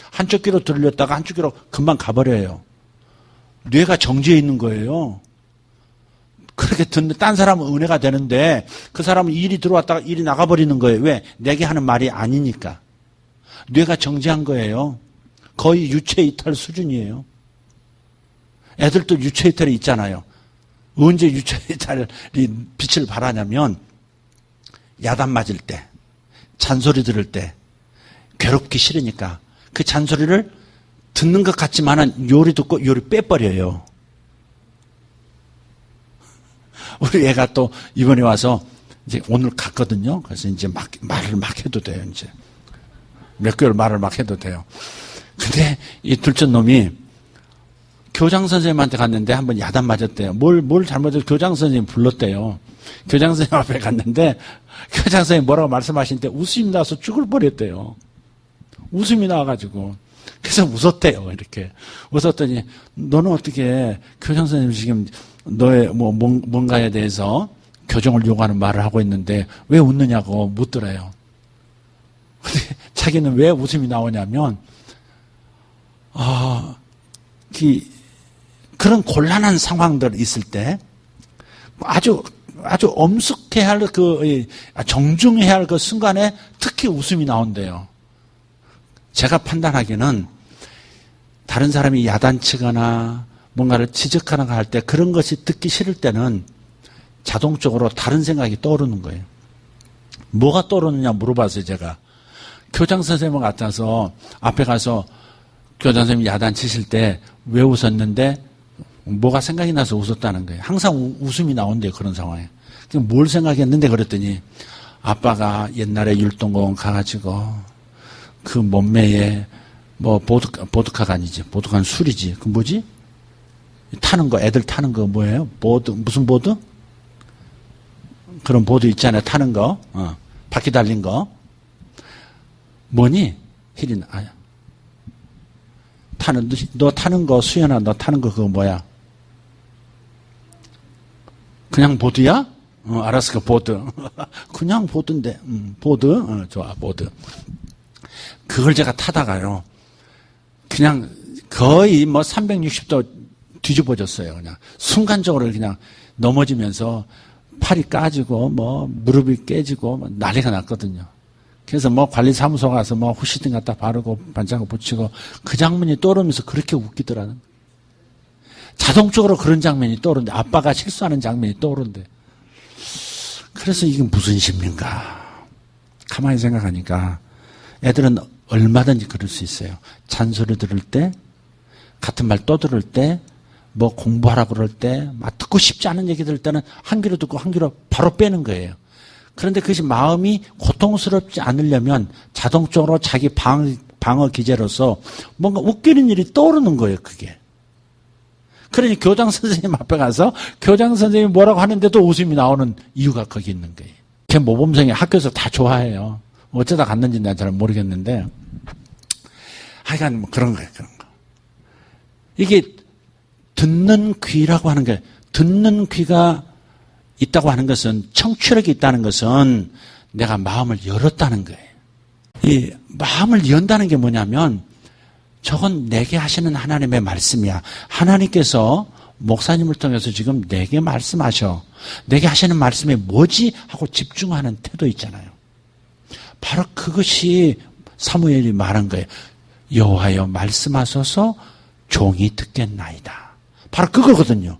한쪽 귀로 들렸다가 한쪽 귀로 금방 가버려요. 뇌가 정지해 있는 거예요. 그렇게 듣는 딴 사람은 은혜가 되는데 그 사람은 일이 들어왔다가 일이 나가버리는 거예요. 왜? 내게 하는 말이 아니니까. 뇌가 정지한 거예요. 거의 유체이탈 수준이에요. 애들도 유체이탈이 있잖아요. 언제 유체이탈이 빛을 발하냐면 야단 맞을 때, 잔소리 들을 때 괴롭기 싫으니까 그 잔소리를 듣는 것 같지만은 요리 듣고 요리 빼버려요. 우리 애가 또 이번에 와서 이제 오늘 갔거든요. 그래서 이제 말을 막 해도 돼요. 이제 몇 개월 말을 막 해도 돼요. 근데 이 둘째 놈이 교장 선생님한테 갔는데 한번 야단 맞았대요. 뭘 잘못해서 교장 선생님 불렀대요. 교장 선생님 앞에 갔는데 교장 선생님 뭐라고 말씀하시는데 웃음이 나서 죽을 뻔했대요. 웃음이 나와가지고 그래서 웃었대요. 이렇게 웃었더니 너는 어떻게 교장 선생님 지금 너의 뭔가에 대해서 교정을 요구하는 말을 하고 있는데 왜 웃느냐고 묻더래요. 근데 자기는 왜 웃음이 나오냐면 그런 곤란한 상황들 있을 때 아주 엄숙해야 할 정중해야 할 그 순간에 특히 웃음이 나온대요. 제가 판단하기에는 다른 사람이 야단치거나 뭔가를 지적하거나 할 때 그런 것이 듣기 싫을 때는 자동적으로 다른 생각이 떠오르는 거예요. 뭐가 떠오르느냐 물어봤어요, 제가. 교장 선생님 같아서 앞에 가서 교장 선생님 야단 치실 때 왜 웃었는데 뭐가 생각이 나서 웃었다는 거예요. 항상 웃음이 나온대요, 그런 상황에. 뭘 생각했는데 그랬더니 아빠가 옛날에 율동공원 가가지고 그 몸매에 뭐 보드카가 아니지. 보드카는 술이지. 그 뭐지? 타는 거, 애들 타는 거 뭐예요? 보드, 무슨 보드? 그런 보드 있잖아요. 타는 거. 바퀴 달린 거. 뭐니? 힐이나. 아야. 너 타는 거, 수연아, 너 타는 거 그거 뭐야? 그냥 보드야? 알았어, 그 보드. 그냥 보드인데, 보드? 좋아, 보드. 그걸 제가 타다가요. 그냥 거의 뭐 360도 뒤집어졌어요. 그냥 순간적으로 그냥 넘어지면서 팔이 까지고 뭐 무릎이 깨지고 뭐 난리가 났거든요. 그래서 뭐 관리사무소 가서 뭐 후시딘 갖다 바르고 반창고 붙이고 그 장면이 떠오르면서 그렇게 웃기더라는 거예요. 자동적으로 그런 장면이 떠오르는데 아빠가 실수하는 장면이 떠오르는데 그래서 이게 무슨 심리인가 가만히 생각하니까 애들은 얼마든지 그럴 수 있어요. 잔소리 들을 때 같은 말 또 들을 때 뭐 공부하라고 그럴 때 막 듣고 싶지 않은 얘기 들을 때는 한 귀로 듣고 한 귀로 바로 빼는 거예요. 그런데 그것이 마음이 고통스럽지 않으려면 자동적으로 자기 방어 기제로서 뭔가 웃기는 일이 떠오르는 거예요, 그게. 그러니 교장 선생님 앞에 가서 교장 선생님이 뭐라고 하는데도 웃음이 나오는 이유가 거기 있는 거예요. 제 모범생이 학교에서 다 좋아해요. 어쩌다 갔는지 난 잘 모르겠는데. 하여간 뭐 그런 거예요, 그런 거. 이게 듣는 귀라고 하는 게, 듣는 귀가 있다고 하는 것은, 청취력이 있다는 것은 내가 마음을 열었다는 거예요. 이 마음을 연다는 게 뭐냐면 저건 내게 하시는 하나님의 말씀이야. 하나님께서 목사님을 통해서 지금 내게 말씀하셔. 내게 하시는 말씀이 뭐지? 하고 집중하는 태도 있잖아요. 바로 그것이 사무엘이 말한 거예요. 여호와여 말씀하소서 종이 듣겠나이다. 바로 그거거든요.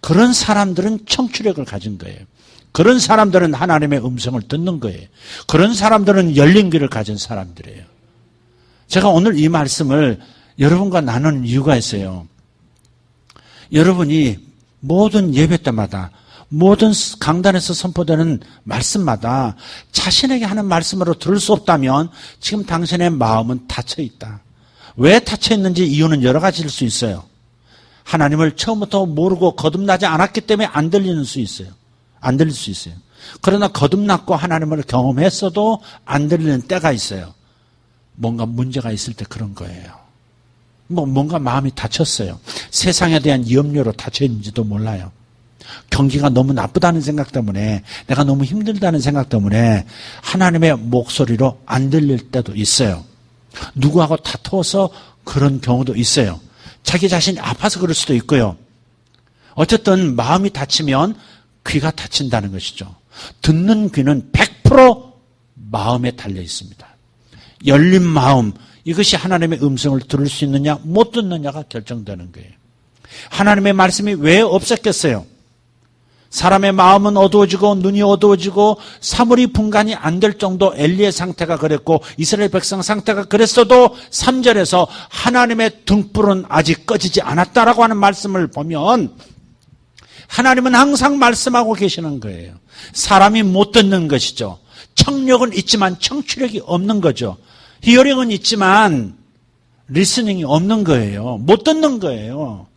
그런 사람들은 청취력을 가진 거예요. 그런 사람들은 하나님의 음성을 듣는 거예요. 그런 사람들은 열린 귀를 가진 사람들이에요. 제가 오늘 이 말씀을 여러분과 나누는 이유가 있어요. 여러분이 모든 예배 때마다 모든 강단에서 선포되는 말씀마다 자신에게 하는 말씀으로 들을 수 없다면 지금 당신의 마음은 닫혀 있다. 왜 닫혀 있는지 이유는 여러 가지일 수 있어요. 하나님을 처음부터 모르고 거듭나지 않았기 때문에 안 들리는 수 있어요. 안 들릴 수 있어요. 그러나 거듭났고 하나님을 경험했어도 안 들리는 때가 있어요. 뭔가 문제가 있을 때 그런 거예요. 뭔가 마음이 닫혔어요. 세상에 대한 염려로 닫혀 있는지도 몰라요. 경기가 너무 나쁘다는 생각 때문에, 내가 너무 힘들다는 생각 때문에 하나님의 목소리로 안 들릴 때도 있어요. 누구하고 다투어서 그런 경우도 있어요. 자기 자신이 아파서 그럴 수도 있고요. 어쨌든 마음이 닫히면 귀가 닫힌다는 것이죠. 듣는 귀는 100% 마음에 달려 있습니다. 열린 마음, 이것이 하나님의 음성을 들을 수 있느냐 못 듣느냐가 결정되는 거예요. 하나님의 말씀이 왜 없었겠어요? 사람의 마음은 어두워지고 눈이 어두워지고 사물이 분간이 안 될 정도 엘리의 상태가 그랬고 이스라엘 백성 상태가 그랬어도 3절에서 하나님의 등불은 아직 꺼지지 않았다라고 하는 말씀을 보면 하나님은 항상 말씀하고 계시는 거예요. 사람이 못 듣는 것이죠. 청력은 있지만 청취력이 없는 거죠. 히어링은 있지만 리스닝이 없는 거예요. 못 듣는 거예요.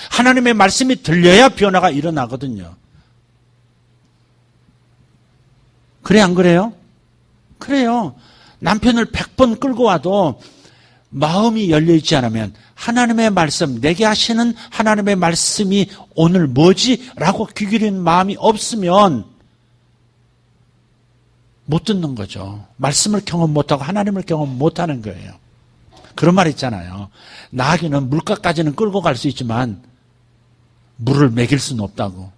하나님의 말씀이 들려야 변화가 일어나거든요. 그래 안 그래요? 그래요. 남편을 100번 끌고 와도 마음이 열려있지 않으면 하나님의 말씀, 내게 하시는 하나님의 말씀이 오늘 뭐지? 라고 귀 기울이는 마음이 없으면 못 듣는 거죠. 말씀을 경험 못하고 하나님을 경험 못하는 거예요. 그런 말 있잖아요. 나귀는 물가까지는 끌고 갈 수 있지만 물을 먹일 수는 없다고.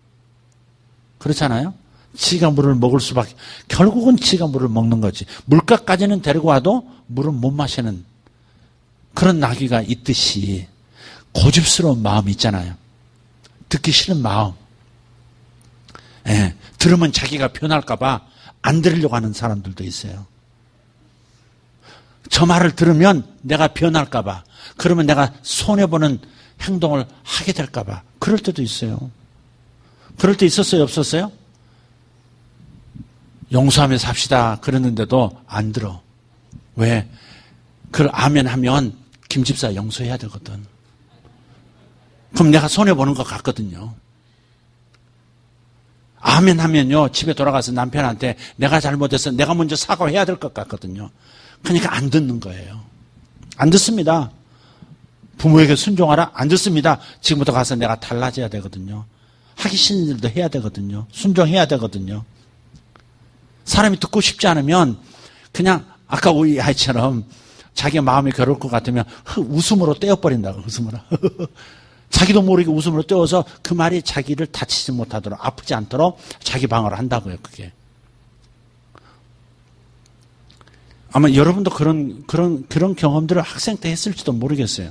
그렇잖아요? 지가 물을 먹을 수밖에, 결국은 지가 물을 먹는 거지. 물가까지는 데리고 와도 물은 못 마시는 그런 나귀가 있듯이 고집스러운 마음이 있잖아요. 듣기 싫은 마음. 예, 들으면 자기가 변할까봐 안 들으려고 하는 사람들도 있어요. 저 말을 들으면 내가 변할까봐, 그러면 내가 손해보는 행동을 하게 될까봐 그럴 때도 있어요. 그럴 때 있었어요, 없었어요? 용서하며 삽시다 그러는데도 안 들어. 왜? 그걸 아멘 하면 김집사 용서해야 되거든. 그럼 내가 손해보는 것 같거든요. 아멘 하면요, 집에 돌아가서 남편한테 내가 잘못해서 내가 먼저 사과해야 될 것 같거든요. 그러니까 안 듣는 거예요. 안 듣습니다. 부모에게 순종하라? 안 듣습니다. 지금부터 가서 내가 달라져야 되거든요. 하기 싫은 일도 해야 되거든요. 순종해야 되거든요. 사람이 듣고 싶지 않으면 그냥 아까 우리 아이처럼 자기 마음이 괴로울 것 같으면 웃음으로 떼어버린다고. 웃음으로. 자기도 모르게 웃음으로 떼어서 그 말이 자기를 다치지 못하도록, 아프지 않도록 자기 방어를 한다고요. 그게. 아마 여러분도 그런 경험들을 학생 때 했을지도 모르겠어요.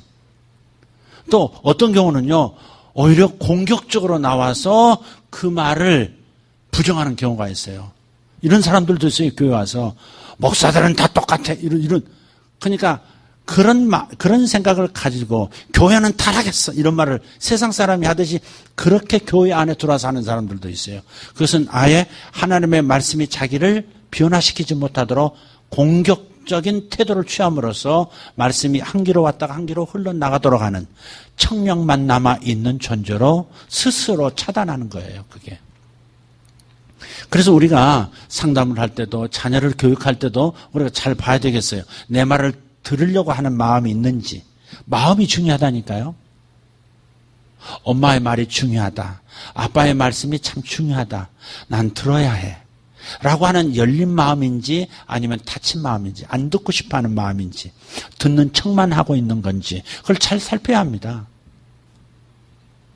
또 어떤 경우는요, 오히려 공격적으로 나와서 그 말을 부정하는 경우가 있어요. 이런 사람들도 있어요. 교회 와서 목사들은 다 똑같아. 이런 그러니까 그런 생각을 가지고 교회는 타락했어. 이런 말을 세상 사람이 하듯이 그렇게 교회 안에 들어와서 하는 사람들도 있어요. 그것은 아예 하나님의 말씀이 자기를 변화시키지 못하도록 공격적인 태도를 취함으로써 말씀이 한 귀로 왔다가 한 귀로 흘러나가도록 하는 청력만 남아있는 존재로 스스로 차단하는 거예요. 그게. 그래서 우리가 상담을 할 때도 자녀를 교육할 때도 우리가 잘 봐야 되겠어요. 내 말을 들으려고 하는 마음이 있는지. 마음이 중요하다니까요. 엄마의 말이 중요하다. 아빠의 말씀이 참 중요하다. 난 들어야 해. 라고 하는 열린 마음인지 아니면 닫힌 마음인지, 안 듣고 싶어하는 마음인지, 듣는 척만 하고 있는 건지 그걸 잘 살펴야 합니다.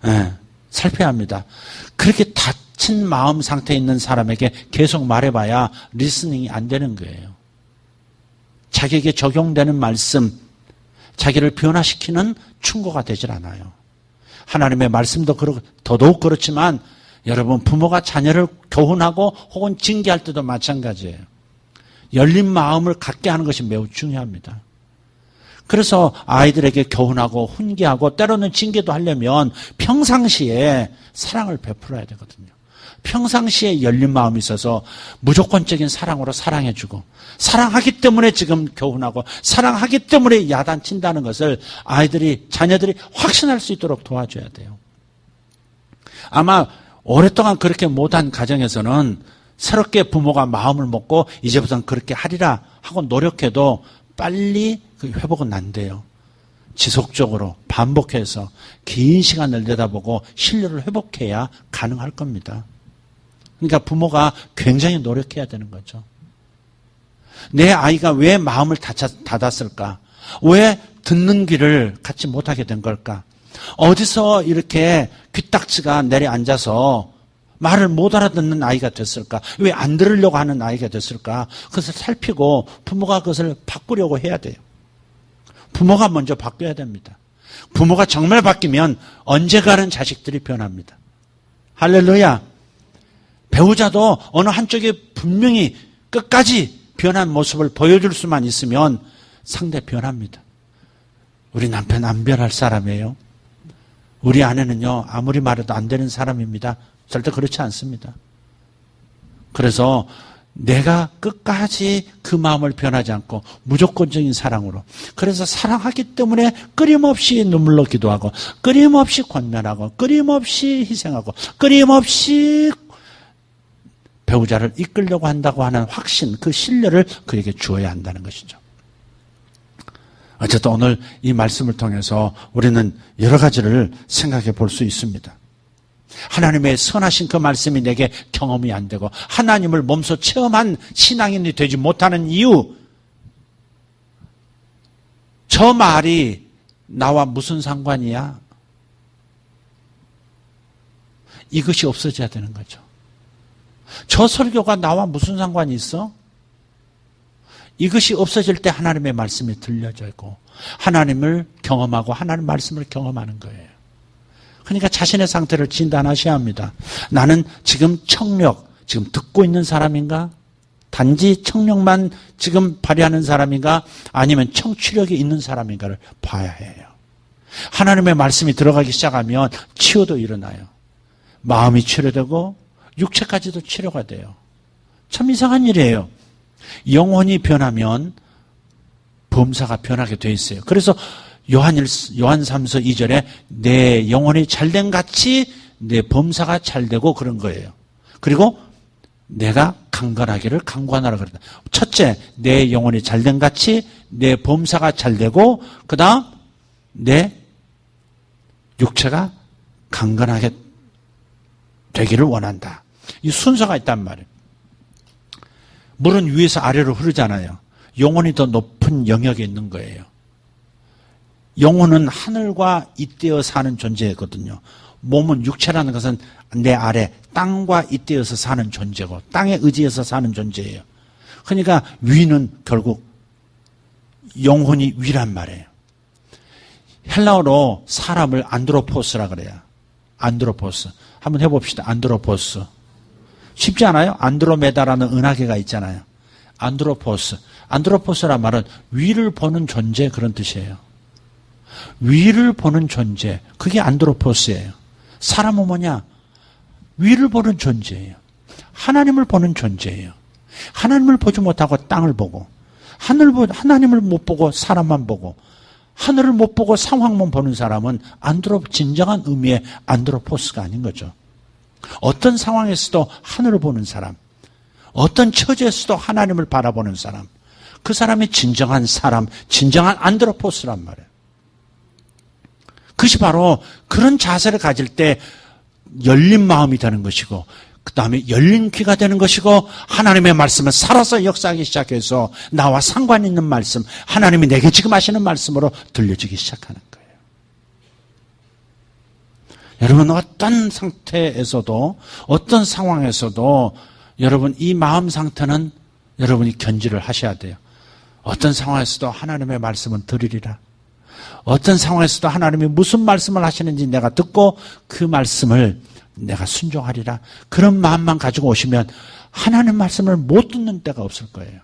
네, 살펴야 합니다. 그렇게 닫힌 마음 상태에 있는 사람에게 계속 말해봐야 리스닝이 안 되는 거예요. 자기에게 적용되는 말씀, 자기를 변화시키는 충고가 되질 않아요. 하나님의 말씀도 더더욱 그렇지만 여러분, 부모가 자녀를 교훈하고 혹은 징계할 때도 마찬가지예요. 열린 마음을 갖게 하는 것이 매우 중요합니다. 그래서 아이들에게 교훈하고 훈계하고 때로는 징계도 하려면 평상시에 사랑을 베풀어야 되거든요. 평상시에 열린 마음이 있어서 무조건적인 사랑으로 사랑해주고, 사랑하기 때문에 지금 교훈하고 사랑하기 때문에 야단친다는 것을 자녀들이 확신할 수 있도록 도와줘야 돼요. 아마 오랫동안 그렇게 못한 가정에서는 새롭게 부모가 마음을 먹고 이제부터는 그렇게 하리라 하고 노력해도 빨리 그 회복은 안 돼요. 지속적으로 반복해서 긴 시간을 내다보고 신뢰를 회복해야 가능할 겁니다. 그러니까 부모가 굉장히 노력해야 되는 거죠. 내 아이가 왜 마음을 닫았을까? 왜 듣는 귀를 갖지 못하게 된 걸까? 어디서 이렇게 귀딱지가 내려앉아서 말을 못 알아듣는 아이가 됐을까? 왜 안 들으려고 하는 아이가 됐을까? 그것을 살피고 부모가 그것을 바꾸려고 해야 돼요. 부모가 먼저 바뀌어야 됩니다. 부모가 정말 바뀌면 언젠가는 자식들이 변합니다. 할렐루야. 배우자도 어느 한쪽에 분명히 끝까지 변한 모습을 보여줄 수만 있으면 상대 변합니다. 우리 남편 안 변할 사람이에요. 우리 아내는요, 아무리 말해도 안 되는 사람입니다. 절대 그렇지 않습니다. 그래서 내가 끝까지 그 마음을 변하지 않고 무조건적인 사랑으로, 그래서 사랑하기 때문에 끊임없이 눈물로 기도하고 끊임없이 권면하고 끊임없이 희생하고 끊임없이 배우자를 이끌려고 한다고 하는 확신, 그 신뢰를 그에게 주어야 한다는 것이죠. 어쨌든 오늘 이 말씀을 통해서 우리는 여러 가지를 생각해 볼 수 있습니다. 하나님의 선하신 그 말씀이 내게 경험이 안 되고 하나님을 몸소 체험한 신앙인이 되지 못하는 이유, 저 말이 나와 무슨 상관이야? 이것이 없어져야 되는 거죠. 저 설교가 나와 무슨 상관이 있어? 이것이 없어질 때 하나님의 말씀이 들려지고 하나님을 경험하고 하나님 말씀을 경험하는 거예요. 그러니까 자신의 상태를 진단하셔야 합니다. 나는 지금 청력, 지금 듣고 있는 사람인가? 단지 청력만 지금 발휘하는 사람인가? 아니면 청취력이 있는 사람인가를 봐야 해요. 하나님의 말씀이 들어가기 시작하면 치유도 일어나요. 마음이 치료되고 육체까지도 치료가 돼요. 참 이상한 일이에요. 영혼이 변하면 범사가 변하게 돼 있어요. 그래서 요한 3서 2절에 내 영혼이 잘된 같이 내 범사가 잘되고 그런 거예요. 그리고 내가 강건하기를 강구하노라 그랬다. 첫째, 내 영혼이 잘된 같이 내 범사가 잘되고 그 다음 내 육체가 강건하게 되기를 원한다. 이 순서가 있단 말이에요. 물은 위에서 아래로 흐르잖아요. 영혼이 더 높은 영역에 있는 거예요. 영혼은 하늘과 잇대어 사는 존재거든요. 몸은 육체라는 것은 내 아래 땅과 잇대어서 사는 존재고 땅에 의지해서 사는 존재예요. 그러니까 위는 결국 영혼이 위란 말이에요. 헬라어로 사람을 안드로포스라 그래요. 안드로포스. 한번 해봅시다. 안드로포스. 쉽지 않아요? 안드로메다라는 은하계가 있잖아요. 안드로포스. 안드로포스란 말은 위를 보는 존재 그런 뜻이에요. 위를 보는 존재. 그게 안드로포스예요. 사람은 뭐냐? 위를 보는 존재예요. 하나님을 보는 존재예요. 하나님을 보지 못하고 땅을 보고 하나님을 못 보고 사람만 보고 하늘을 못 보고 상황만 보는 사람은 진정한 의미의 안드로포스가 아닌 거죠. 어떤 상황에서도 하늘을 보는 사람, 어떤 처지에서도 하나님을 바라보는 사람, 그 사람이 진정한 사람, 진정한 안드로포스란 말이에요. 그것이 바로 그런 자세를 가질 때 열린 마음이 되는 것이고 그 다음에 열린 귀가 되는 것이고 하나님의 말씀은 살아서 역사하기 시작해서 나와 상관 있는 말씀, 하나님이 내게 지금 하시는 말씀으로 들려지기 시작하는 거예요. 여러분 어떤 상태에서도 어떤 상황에서도 여러분 이 마음 상태는 여러분이 견지를 하셔야 돼요. 어떤 상황에서도 하나님의 말씀은 들으리라. 어떤 상황에서도 하나님이 무슨 말씀을 하시는지 내가 듣고 그 말씀을 내가 순종하리라. 그런 마음만 가지고 오시면 하나님 말씀을 못 듣는 때가 없을 거예요.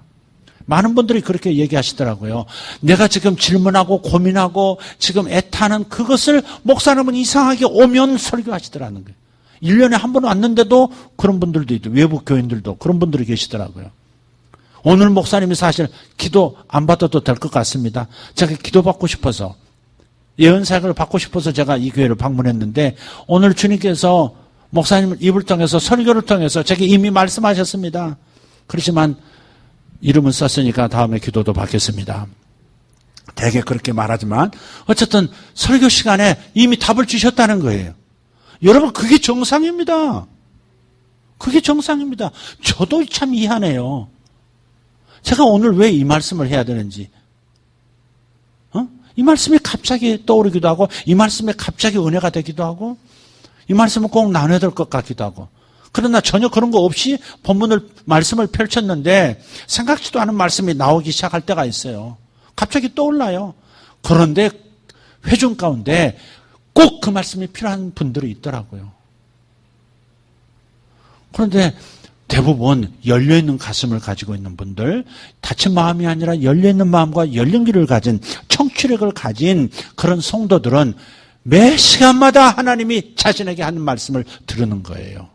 많은 분들이 그렇게 얘기하시더라고요. 내가 지금 질문하고 고민하고 지금 애타는 그것을 목사님은 이상하게 오면 설교하시더라는 거예요. 1년에 한 번 왔는데도 그런 분들도 있고 외부 교인들도 그런 분들이 계시더라고요. 오늘 목사님이 사실 기도 안 받아도 될 것 같습니다. 제가 기도받고 싶어서 예언사역을 받고 싶어서 제가 이 교회를 방문했는데 오늘 주님께서 목사님 입을 통해서 설교를 통해서 제게 이미 말씀하셨습니다. 그렇지만 이름은 썼으니까 다음에 기도도 받겠습니다. 대개 그렇게 말하지만 어쨌든 설교 시간에 이미 답을 주셨다는 거예요. 여러분 그게 정상입니다. 그게 정상입니다. 저도 참 이해하네요. 제가 오늘 왜 이 말씀을 해야 되는지 이 말씀이 갑자기 떠오르기도 하고 이 말씀이 갑자기 은혜가 되기도 하고 이 말씀을 꼭 나눠야 될 것 같기도 하고 그러나 전혀 그런 거 없이 말씀을 펼쳤는데 생각지도 않은 말씀이 나오기 시작할 때가 있어요. 갑자기 떠올라요. 그런데 회중 가운데 꼭 그 말씀이 필요한 분들이 있더라고요. 그런데 대부분 열려있는 가슴을 가지고 있는 분들, 닫힌 마음이 아니라 열려있는 마음과 열린 귀를 가진 청취력을 가진 그런 성도들은 매 시간마다 하나님이 자신에게 하는 말씀을 들으는 거예요.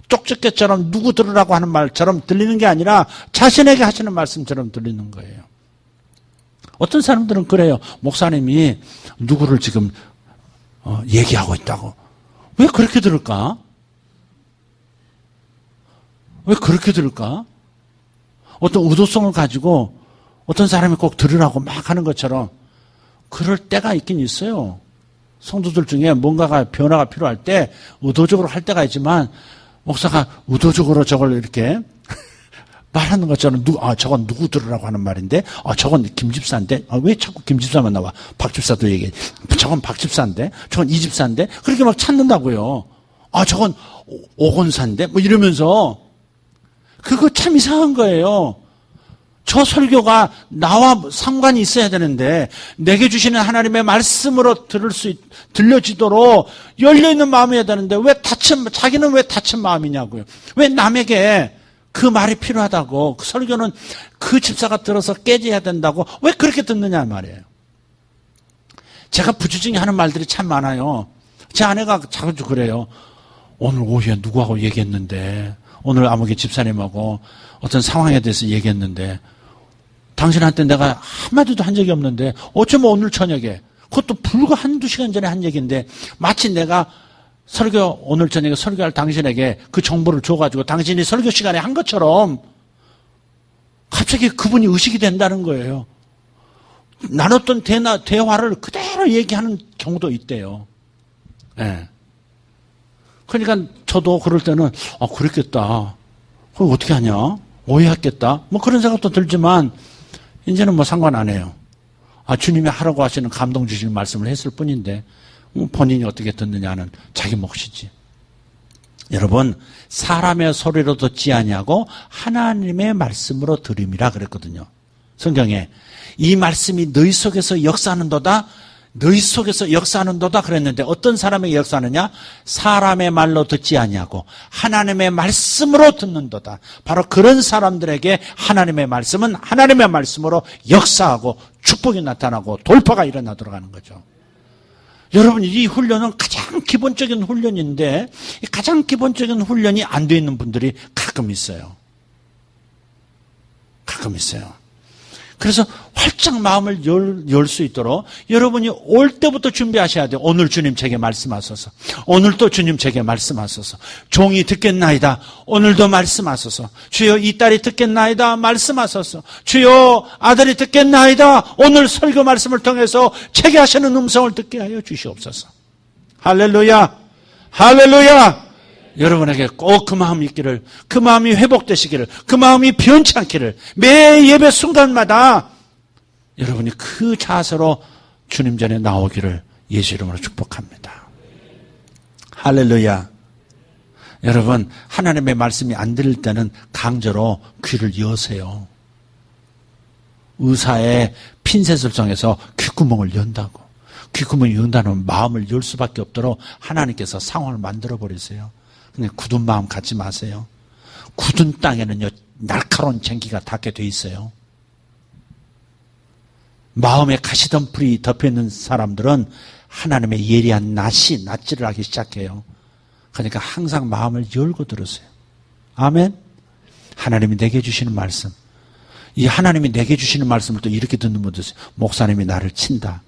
쪽집게처럼 누구 들으라고 하는 말처럼 들리는 게 아니라 자신에게 하시는 말씀처럼 들리는 거예요. 어떤 사람들은 그래요. 목사님이 누구를 지금 얘기하고 있다고. 왜 그렇게 들을까? 왜 그렇게 들을까? 어떤 의도성을 가지고 어떤 사람이 꼭 들으라고 막 하는 것처럼 그럴 때가 있긴 있어요. 성도들 중에 뭔가가 변화가 필요할 때 의도적으로 할 때가 있지만 목사가 의도적으로 저걸 이렇게 말하는 것처럼 저건 누구 들으라고 하는 말인데 저건 김 집사인데 왜 자꾸 김 집사만 나와? 박 집사도 얘기해. 저건 박 집사인데 저건 이 집사인데 그렇게 막 찾는다고요. 저건 오 권사인데 뭐 이러면서 그거 참 이상한 거예요. 저 설교가 나와 상관이 있어야 되는데 내게 주시는 하나님의 말씀으로 들려지도록 열려있는 마음이어야 되는데 자기는 왜 닫힌 마음이냐고요. 왜 남에게 그 말이 필요하다고, 그 설교는 그 집사가 들어서 깨져야 된다고 왜 그렇게 듣느냐 말이에요. 제가 부주중에 하는 말들이 참 많아요. 제 아내가 자주 그래요. 오늘 오후에 누구하고 얘기했는데, 오늘 아무개 집사님하고 어떤 상황에 대해서 얘기했는데 당신한테 내가 한마디도 한 적이 없는데 어쩌면 오늘 저녁에, 그것도 불과 한두 시간 전에 한 얘기인데 마치 내가 오늘 저녁에 설교할 당신에게 그 정보를 줘가지고 당신이 설교 시간에 한 것처럼 갑자기 그분이 의식이 된다는 거예요. 나눴던 대화를 그대로 얘기하는 경우도 있대요. 네. 그러니까 저도 그럴 때는 그랬겠다. 그럼 어떻게 하냐? 오해했겠다. 뭐 그런 생각도 들지만 이제는 뭐 상관 안 해요. 주님이 하라고 하시는 감동 주시는 말씀을 했을 뿐인데 본인이 어떻게 듣느냐는 자기 몫이지. 여러분, 사람의 소리로 듣지 아니하고 하나님의 말씀으로 들음이라 그랬거든요. 성경에 이 말씀이 너희 속에서 역사하는도다. 너희 속에서 역사하는도다 그랬는데 어떤 사람에게 역사하느냐? 사람의 말로 듣지 아니하고 하나님의 말씀으로 듣는도다. 바로 그런 사람들에게 하나님의 말씀은 하나님의 말씀으로 역사하고 축복이 나타나고 돌파가 일어나도록 하는 거죠. 여러분, 이 훈련은 가장 기본적인 훈련인데 가장 기본적인 훈련이 안 돼 있는 분들이 가끔 있어요. 가끔 있어요. 그래서 활짝 마음을 열 수 있도록 여러분이 올 때부터 준비하셔야 돼요. 오늘 주님 제게 말씀하소서. 오늘 또 주님 제게 말씀하소서. 종이 듣겠나이다. 오늘도 말씀하소서. 주여 이 딸이 듣겠나이다. 말씀하소서. 주여 아들이 듣겠나이다. 오늘 설교 말씀을 통해서 제게 하시는 음성을 듣게 하여 주시옵소서. 할렐루야. 할렐루야. 여러분에게 꼭 그 마음이 있기를, 그 마음이 회복되시기를, 그 마음이 변치 않기를 매 예배 순간마다 여러분이 그 자세로 주님 전에 나오기를 예수 이름으로 축복합니다. 할렐루야. 여러분, 하나님의 말씀이 안 들릴 때는 강제로 귀를 여세요. 의사의 핀셋을 통해서 귓구멍을 연다고. 귓구멍을 연다는 마음을 열 수밖에 없도록 하나님께서 상황을 만들어 버리세요. 근데 굳은 마음 갖지 마세요. 굳은 땅에는요, 날카로운 쟁기가 닿게 돼 있어요. 마음에 가시덤불이 덮여있는 사람들은 하나님의 예리한 낫질을 하기 시작해요. 그러니까 항상 마음을 열고 들으세요. 아멘. 하나님이 내게 주시는 말씀. 이 하나님이 내게 주시는 말씀을 또 이렇게 듣는 분들 있어요. 목사님이 나를 친다.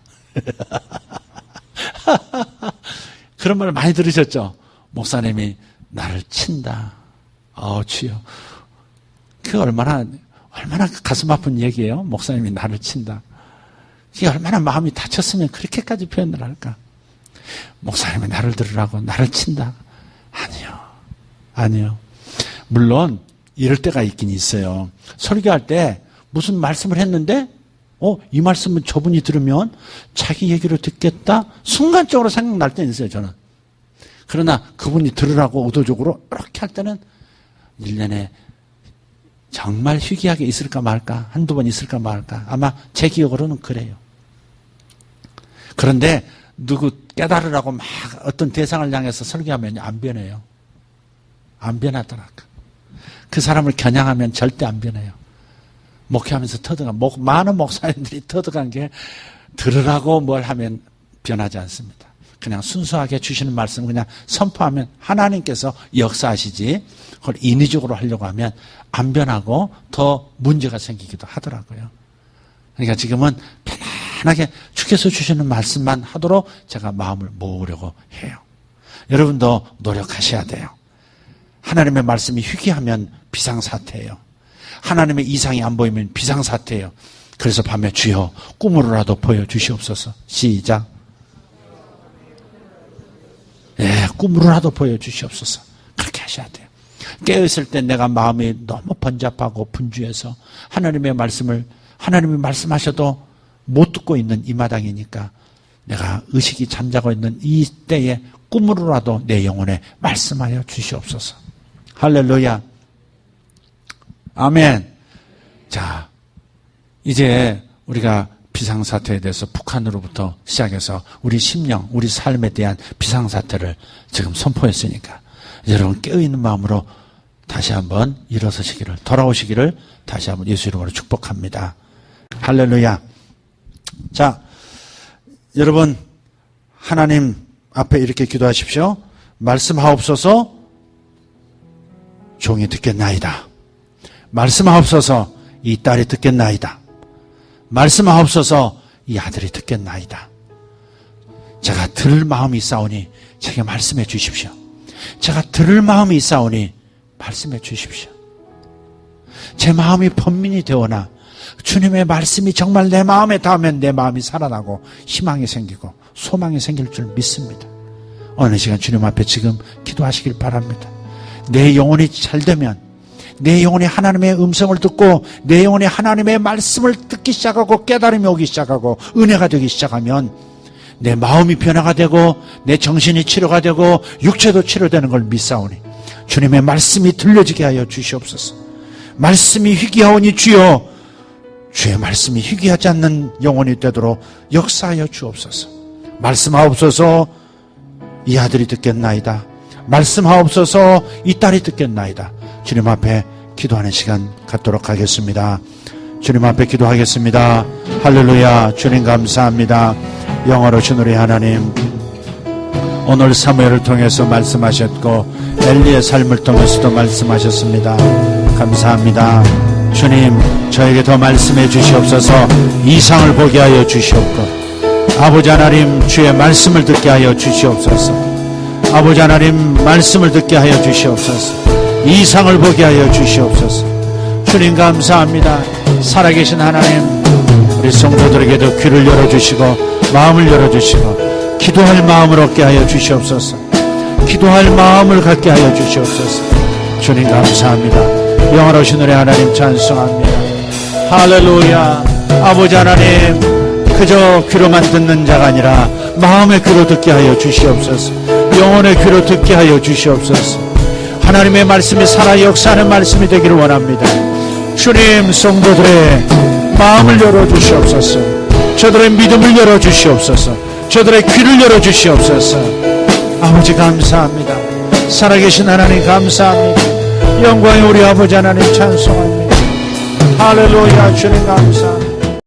그런 말 많이 들으셨죠? 목사님이 나를 친다. 주여. 그게 얼마나 가슴 아픈 얘기예요. 목사님이 나를 친다. 이게 얼마나 마음이 다쳤으면 그렇게까지 표현을 할까? 목사님이 나를 들으라고 나를 친다. 아니요. 물론 이럴 때가 있긴 있어요. 설교할 때 무슨 말씀을 했는데 이 말씀은 저분이 들으면 자기 얘기를 듣겠다? 순간적으로 생각날 때 있어요, 저는. 그러나 그분이 들으라고 의도적으로 이렇게 할 때는 1년에 정말 희귀하게 있을까 말까, 한두 번 있을까 말까. 아마 제 기억으로는 그래요. 그런데 누구 깨달으라고 막 어떤 대상을 향해서 설교하면 안 변해요. 안 변하더라고. 그 사람을 겨냥하면 절대 안 변해요. 목회하면서 많은 목사님들이 터득한 게 들으라고 뭘 하면 변하지 않습니다. 그냥 순수하게 주시는 말씀 그냥 선포하면 하나님께서 역사하시지, 그걸 인위적으로 하려고 하면 안 변하고 더 문제가 생기기도 하더라고요. 그러니까 지금은 편안하게 주께서 주시는 말씀만 하도록 제가 마음을 모으려고 해요. 여러분도 노력하셔야 돼요. 하나님의 말씀이 희귀하면 비상사태예요. 하나님의 이상이 안 보이면 비상사태예요. 그래서 밤에 주여 꿈으로라도 보여주시옵소서. 시작. 꿈으로라도 보여주시옵소서. 그렇게 하셔야 돼요. 깨어있을 때 내가 마음이 너무 번잡하고 분주해서 하나님이 말씀하셔도 못 듣고 있는 이 마당이니까 내가 의식이 잠자고 있는 이 때에 꿈으로라도 내 영혼에 말씀하여 주시옵소서. 할렐루야. 아멘. 자, 이제 우리가 비상사태에 대해서 북한으로부터 시작해서 우리 심령, 우리 삶에 대한 비상사태를 지금 선포했으니까 여러분 깨어있는 마음으로 다시 한번 일어서시기를, 돌아오시기를 다시 한번 예수 이름으로 축복합니다. 할렐루야. 자, 여러분 하나님 앞에 이렇게 기도하십시오. 말씀하옵소서, 종이 듣겠나이다. 말씀하옵소서, 이 딸이 듣겠나이다. 말씀하옵소서, 이 아들이 듣겠나이다. 제가 들을 마음이 있사오니 제게 말씀해 주십시오. 제가 들을 마음이 있사오니 말씀해 주십시오. 제 마음이 번민이 되오나 주님의 말씀이 정말 내 마음에 닿으면 내 마음이 살아나고 희망이 생기고 소망이 생길 줄 믿습니다. 어느 시간 주님 앞에 지금 기도하시길 바랍니다. 내 영혼이 잘되면, 내 영혼이 하나님의 음성을 듣고 내 영혼이 하나님의 말씀을 듣기 시작하고 깨달음이 오기 시작하고 은혜가 되기 시작하면 내 마음이 변화가 되고 내 정신이 치료가 되고 육체도 치료되는 걸 믿사오니 주님의 말씀이 들려지게 하여 주시옵소서. 말씀이 희귀하오니 주여, 주의 말씀이 희귀하지 않는 영혼이 되도록 역사하여 주옵소서. 말씀하옵소서, 이 아들이 듣겠나이다. 말씀하옵소서, 이 딸이 듣겠나이다. 주님 앞에 기도하는 시간 갖도록 하겠습니다. 주님 앞에 기도하겠습니다. 할렐루야. 주님 감사합니다. 영원하신 우리 하나님, 오늘 사무엘을 통해서 말씀하셨고 엘리의 삶을 통해서도 말씀하셨습니다. 감사합니다. 주님, 저에게 더 말씀해 주시옵소서. 이상을 보게 하여 주시옵고 아버지 하나님, 주의 말씀을 듣게 하여 주시옵소서. 아버지 하나님, 말씀을 듣게 하여 주시옵소서. 이상을 보게 하여 주시옵소서. 주님 감사합니다. 살아계신 하나님, 우리 성도들에게도 귀를 열어주시고 마음을 열어주시고 기도할 마음을 얻게 하여 주시옵소서. 기도할 마음을 갖게 하여 주시옵소서. 주님 감사합니다. 영원하신 우리 하나님 찬송합니다. 할렐루야. 아버지 하나님, 그저 귀로만 듣는 자가 아니라 마음의 귀로 듣게 하여 주시옵소서. 영혼의 귀로 듣게 하여 주시옵소서. 하나님의 말씀이 살아 역사하는 말씀이 되기를 원합니다. 주님, 성도들의 마음을 열어주시옵소서. 저들의 믿음을 열어주시옵소서. 저들의 귀를 열어주시옵소서. 아버지 감사합니다. 살아계신 하나님 감사합니다. 영광의 우리 아버지 하나님 찬송합니다. 할렐루야. 주님 감사합니다.